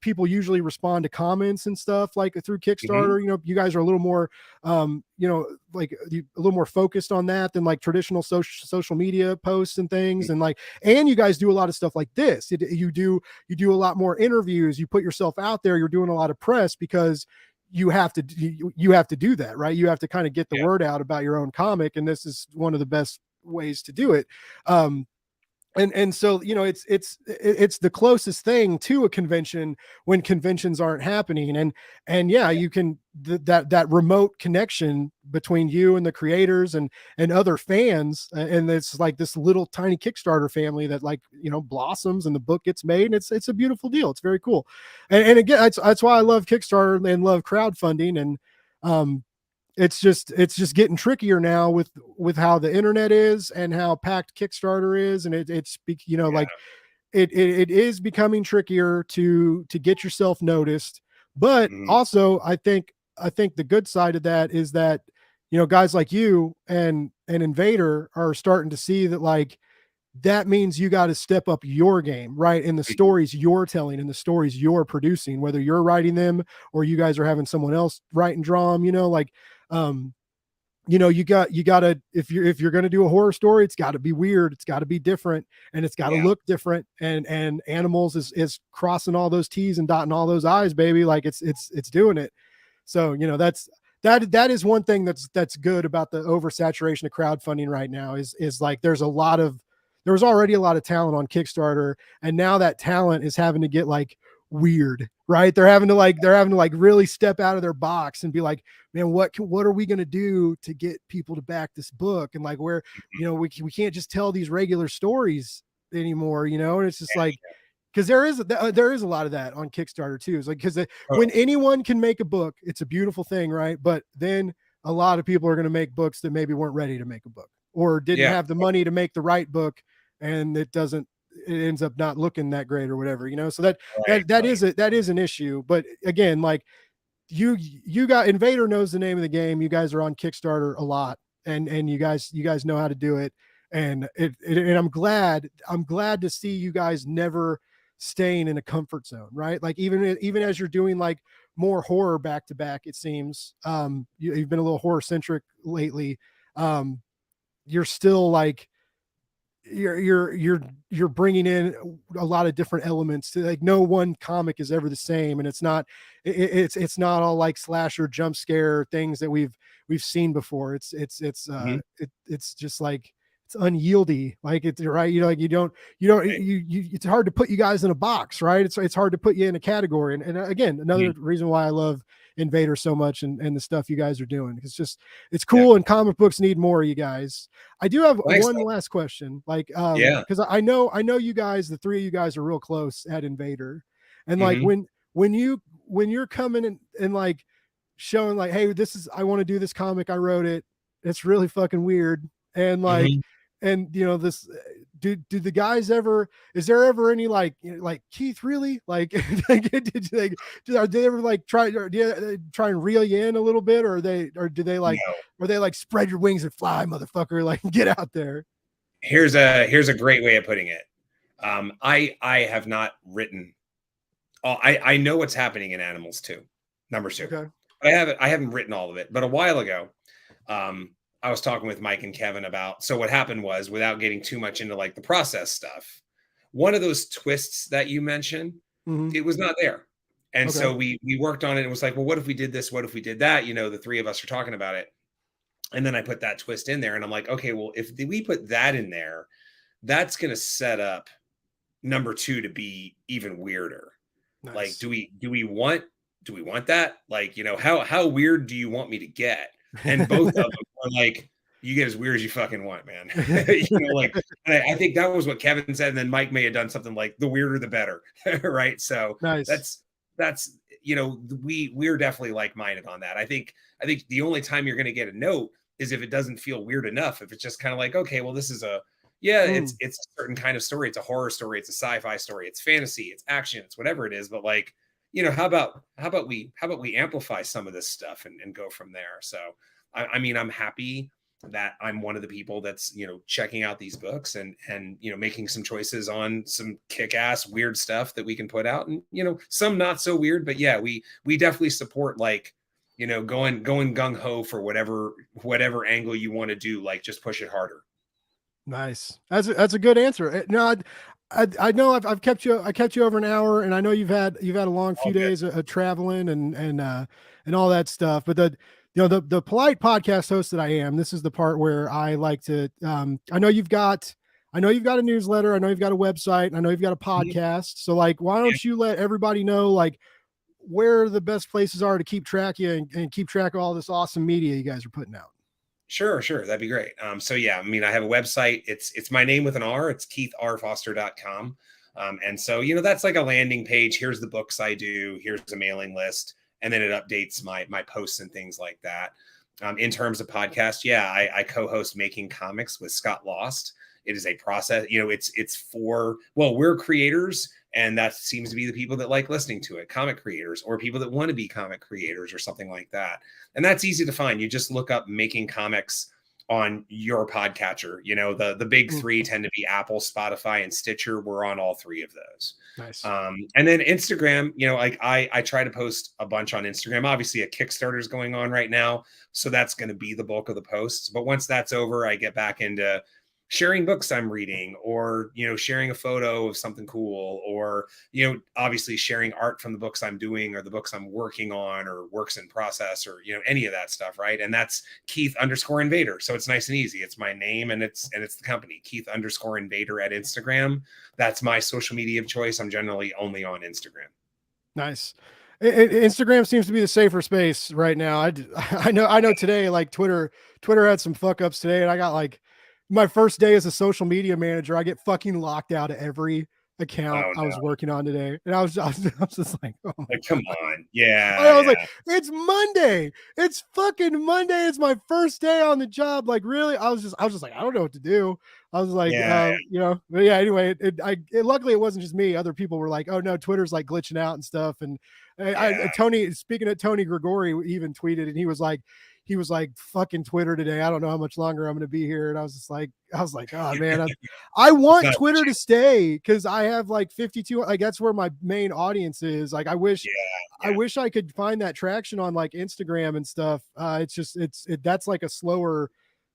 People usually respond to comments and stuff like through Kickstarter. You guys are a little more like a little more focused on that than like traditional social media posts and things. And you guys do a lot of stuff like this. You do a lot more interviews. You put yourself out there. You're doing a lot of press because you have to do that, right? You have to kind of get the word out about your own comic, and this is one of the best ways to do it. And so it's the closest thing to a convention when conventions aren't happening, and you can that remote connection between you and the creators and other fans, and it's like this little tiny Kickstarter family that blossoms and the book gets made, and it's a beautiful deal. It's very cool, and again, that's why I love Kickstarter and love crowdfunding. And it's just getting trickier now with how the internet is and how packed Kickstarter is, and it is becoming trickier to get yourself noticed. But also, I think the good side of that is that guys like you and Invader are starting to see that, like, that means you got to step up your game, right? In the stories you're telling, in the stories you're producing, whether you're writing them or you guys are having someone else write and draw them, like, you gotta, if you're going to do a horror story, it's got to be weird. It's got to be different, and it's got to look different. And animals is crossing all those T's and dotting all those I's, baby. Like it's doing it. So, that is one thing that's good about the oversaturation of crowdfunding right now is like, there was already a lot of talent on Kickstarter, and now that talent is having to get like weird, right? They're having to like really step out of their box and be like, man, what are we going to do to get people to back this book? And like, where, we can't just tell these regular stories anymore, and it's just like, because there is a lot of that on Kickstarter too. It's like, because when anyone can make a book, it's a beautiful thing, right? But then a lot of people are going to make books that maybe weren't ready to make a book or didn't have the money to make the right book, and it ends up not looking that great or whatever, so that is an issue. But again, like, you got Invader knows the name of the game. You guys are on Kickstarter a lot, and you guys know how to do it. And and I'm glad to see you guys never staying in a comfort zone, right? Like, even as you're doing like more horror back to back, it seems you've been a little horror centric lately. You're still like, you're bringing in a lot of different elements to, like, no one comic is ever the same, and it's not all like slasher jump scare things that we've seen before. It's just like, it's unyieldy, like, it's right, like, it's hard to put you guys in a box, right? It's hard to put you in a category. And again, another reason why I love Invader so much, and the stuff you guys are doing, it's cool. And comic books need more of you guys. I do have one last question, like, because I know you guys, the three of you guys are real close at Invader, and like, when you're coming and like showing like, hey, I want to do this comic, I wrote it, it's really fucking weird, and like, and this, do the guys ever, is there ever any like, like, Keith, really, like, are they ever like try and reel you in a little bit, or do they like, or they like, spread your wings and fly, motherfucker, like, get out there? Here's a great way of putting it. I have not written. I know what's happening in Animals 2, number 2. Okay. I haven't written all of it, but a while ago, I was talking with Mike and Kevin about, so what happened was, without getting too much into like the process stuff, one of those twists that you mentioned, it was not there. And so we worked on it, and it was like, well, what if we did this? What if we did that? The three of us are talking about it. And then I put that twist in there, and I'm like, okay, well, if we put that in there, that's going to set up number 2 to be even weirder. Nice. Like, do we want that? Like, how weird do you want me to get? And both of them are like, you get as weird as you fucking want, man. Like, and I think that was what Kevin said. And then Mike may have done something like, the weirder, the better. Right. So nice. That's, we're definitely like-minded on that. I think the only time you're going to get a note is if it doesn't feel weird enough. If it's just kind of like, okay, well, this is it's a certain kind of story. It's a horror story. It's a sci-fi story. It's fantasy. It's action. It's whatever it is. But like, how about we amplify some of this stuff and go from there? So, I mean, I'm happy that I'm one of the people that's, checking out these books and making some choices on some kick-ass weird stuff that we can put out, and, some not so weird, but yeah, we definitely support, like, going gung ho for whatever angle you want to do, like, just push it harder. Nice. That's a good answer. No, I know I kept you over an hour, and I know you've had a long few days of traveling and all that stuff. But the polite podcast host that I am, this is the part where I like to. I know you've got a newsletter. I know you've got a website. I know you've got a podcast. So like, why don't you let everybody know like where the best places are to keep track of you and keep track of all this awesome media you guys are putting out? Sure. That'd be great. So yeah, I mean, I have a website. It's my name with an R. It's keithrfoster.com. And so, that's like a landing page. Here's the books I do. Here's a mailing list. And then it updates my posts and things like that. In terms of podcast, yeah, I co-host Making Comics with Scott Lost. It is a process, it's for, well, we're creators And that seems to be the people that like listening to it, comic creators or people that want to be comic creators or something like that. And that's easy to find. You just look up Making Comics on your podcatcher. You know, the big three tend to be Apple, Spotify, and Stitcher. We're on all three of those. Nice. And then Instagram, you know, like I try to post a bunch on Instagram. Obviously, a Kickstarter is going on right now, so that's going to be the bulk of the posts. But once that's over, I get back into sharing books I'm reading, or, you know, sharing a photo of something cool, or, you know, obviously sharing art from the books I'm doing or the books I'm working on or works in process, or, you know, any of that stuff. Right. And that's Keith_Invader. So it's nice and easy. It's my name and it's the company, Keith_Invader at Instagram. That's my social media of choice. I'm generally only on Instagram. Nice. Instagram seems to be the safer space right now. I know today, like Twitter had some fuck ups today, and I got like my first day as a social media manager, I get fucking locked out of every account I was working on today. And I was just like, oh my like, come on. Yeah. I was like, it's Monday. It's fucking Monday. It's my first day on the job. Like, really? I was just like, I don't know what to do. I was like, you know, but yeah, anyway, luckily it wasn't just me. Other people were like, oh no, Twitter's like glitching out and stuff. And Tony, speaking of Tony Gregori, even tweeted, and he was like, fucking Twitter today. I don't know how much longer I'm going to be here. And I was like, oh man, I want Twitter to stay, because I have like 52. Like that's where my main audience is. Like I wish I could find that traction on like Instagram and stuff. That's like a slower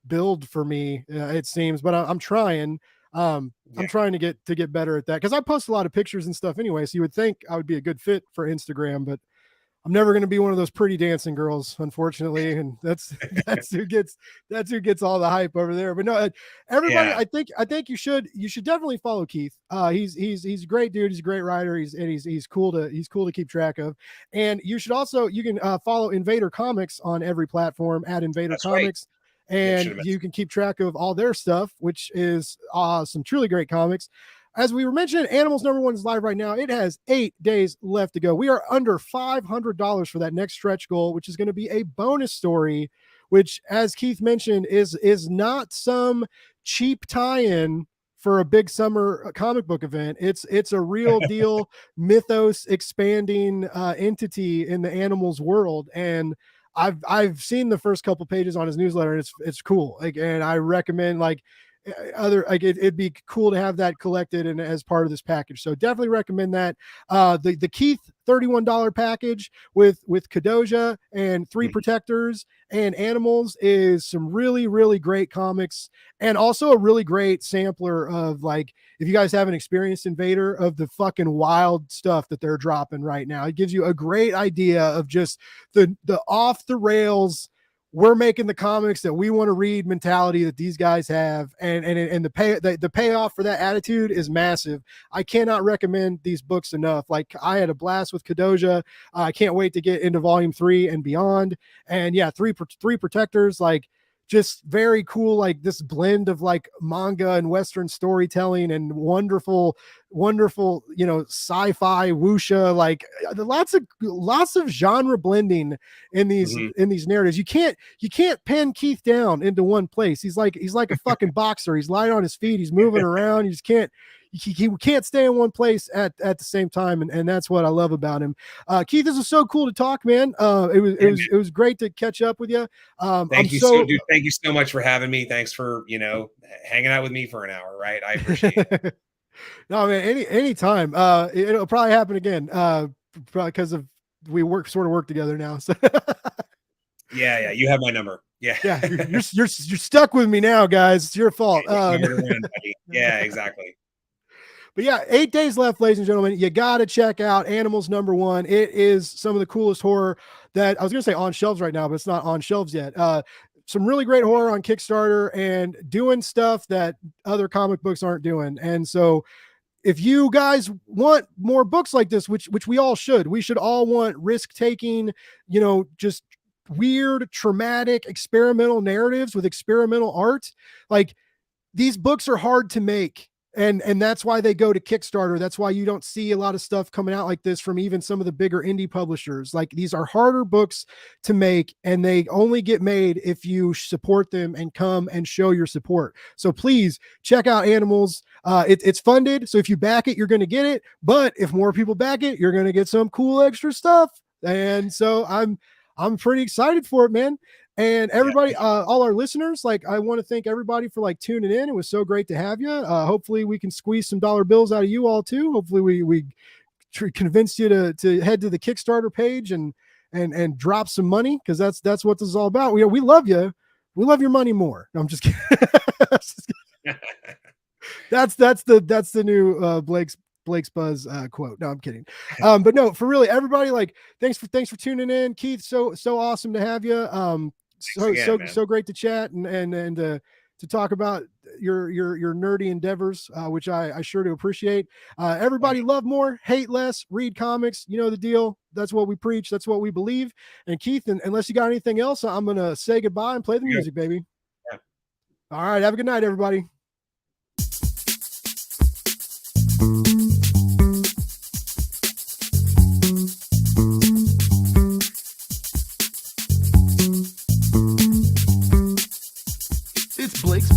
build for me, it seems, but I'm trying. I'm trying to get better at that, because I post a lot of pictures and stuff anyway. So you would think I would be a good fit for Instagram, but I'm never going to be one of those pretty dancing girls, unfortunately. And that's who gets all the hype over there. But no, everybody, I think you should definitely follow Keith. He's a great dude. He's a great writer. He's cool to keep track of. And you can follow Invader Comics on every platform at Invader Comics. Right. And you can keep track of all their stuff, which is some truly great comics. As we were mentioning, Animals #1 is live right now. It has 8 days left to go. We are under $500 for that next stretch goal, which is going to be a bonus story, which, as Keith mentioned, is not some cheap tie-in for a big summer comic book event. It's a real deal mythos expanding entity in the Animals world. And I've seen the first couple pages on his newsletter, and it's cool. Like, and I recommend it'd be cool to have that collected and as part of this package. So definitely recommend that. The Keith $31 package with Kadoja and 3 protectors and animals is some really, really great comics, and also a really great sampler of, like, if you guys haven't experienced Invader, of the fucking wild stuff that they're dropping right now. It gives you a great idea of just the off the rails, we're making the comics that we want to read mentality that these guys have, and the payoff for that attitude is massive. I cannot recommend these books enough. Like, I had a blast with Kadoja. I can't wait to get into volume 3 and beyond. And yeah, three protectors, like, just very cool, like this blend of like manga and Western storytelling and wonderful, you know, sci-fi wuxia, like lots of genre blending in these narratives. You can't pin Keith down into one place. He's like a fucking boxer. He's lying on his feet. He's moving around. You just can't. He can't stay in one place at the same time, and that's what I love about him. Keith, this is so cool to talk, man. It was great to catch up with you. Thank you so much for having me. Thanks for, you know, hanging out with me for an hour. Right, I appreciate it. No, man, anytime. It'll probably happen again. Probably because of we work together now. So yeah, you have my number. Yeah, you're stuck with me now, guys. It's your fault. Yeah, exactly. But yeah, 8 days left, ladies and gentlemen. You got to check out Animals #1. It is some of the coolest horror that I was going to say on shelves right now, but it's not on shelves yet. Some really great horror on Kickstarter and doing stuff that other comic books aren't doing. And so if you guys want more books like this, which we all should, we should all want risk-taking, you know, just weird, traumatic, experimental narratives with experimental art. Like, these books are hard to make. And that's why they go to Kickstarter. That's why you don't see a lot of stuff coming out like this from even some of the bigger indie publishers. Like, these are harder books to make, and they only get made if you support them and come and show your support. So please check out Animals. It's funded, so if you back it, you're going to get it. But if more people back it, you're going to get some cool extra stuff. And so I'm pretty excited for it, man. And everybody, all our listeners, like, I want to thank everybody for like tuning in. It was so great to have you. Hopefully we can squeeze some dollar bills out of you all too. Hopefully we convinced you to head to the Kickstarter page and and drop some money, because that's what this is all about. We love you. We love your money more. No, I'm just kidding. That's the new Blake's Buzz quote. No, I'm kidding. But no, for really, everybody, like, thanks for tuning in. Keith, so awesome to have you. So great to chat and to talk about your nerdy endeavors, which I sure do appreciate. Everybody, love more, hate less, read comics. You know the deal. That's what we preach. That's what we believe. And Keith, unless you got anything else, I'm gonna say goodbye and play the music, baby. Yeah. All right. Have a good night, everybody.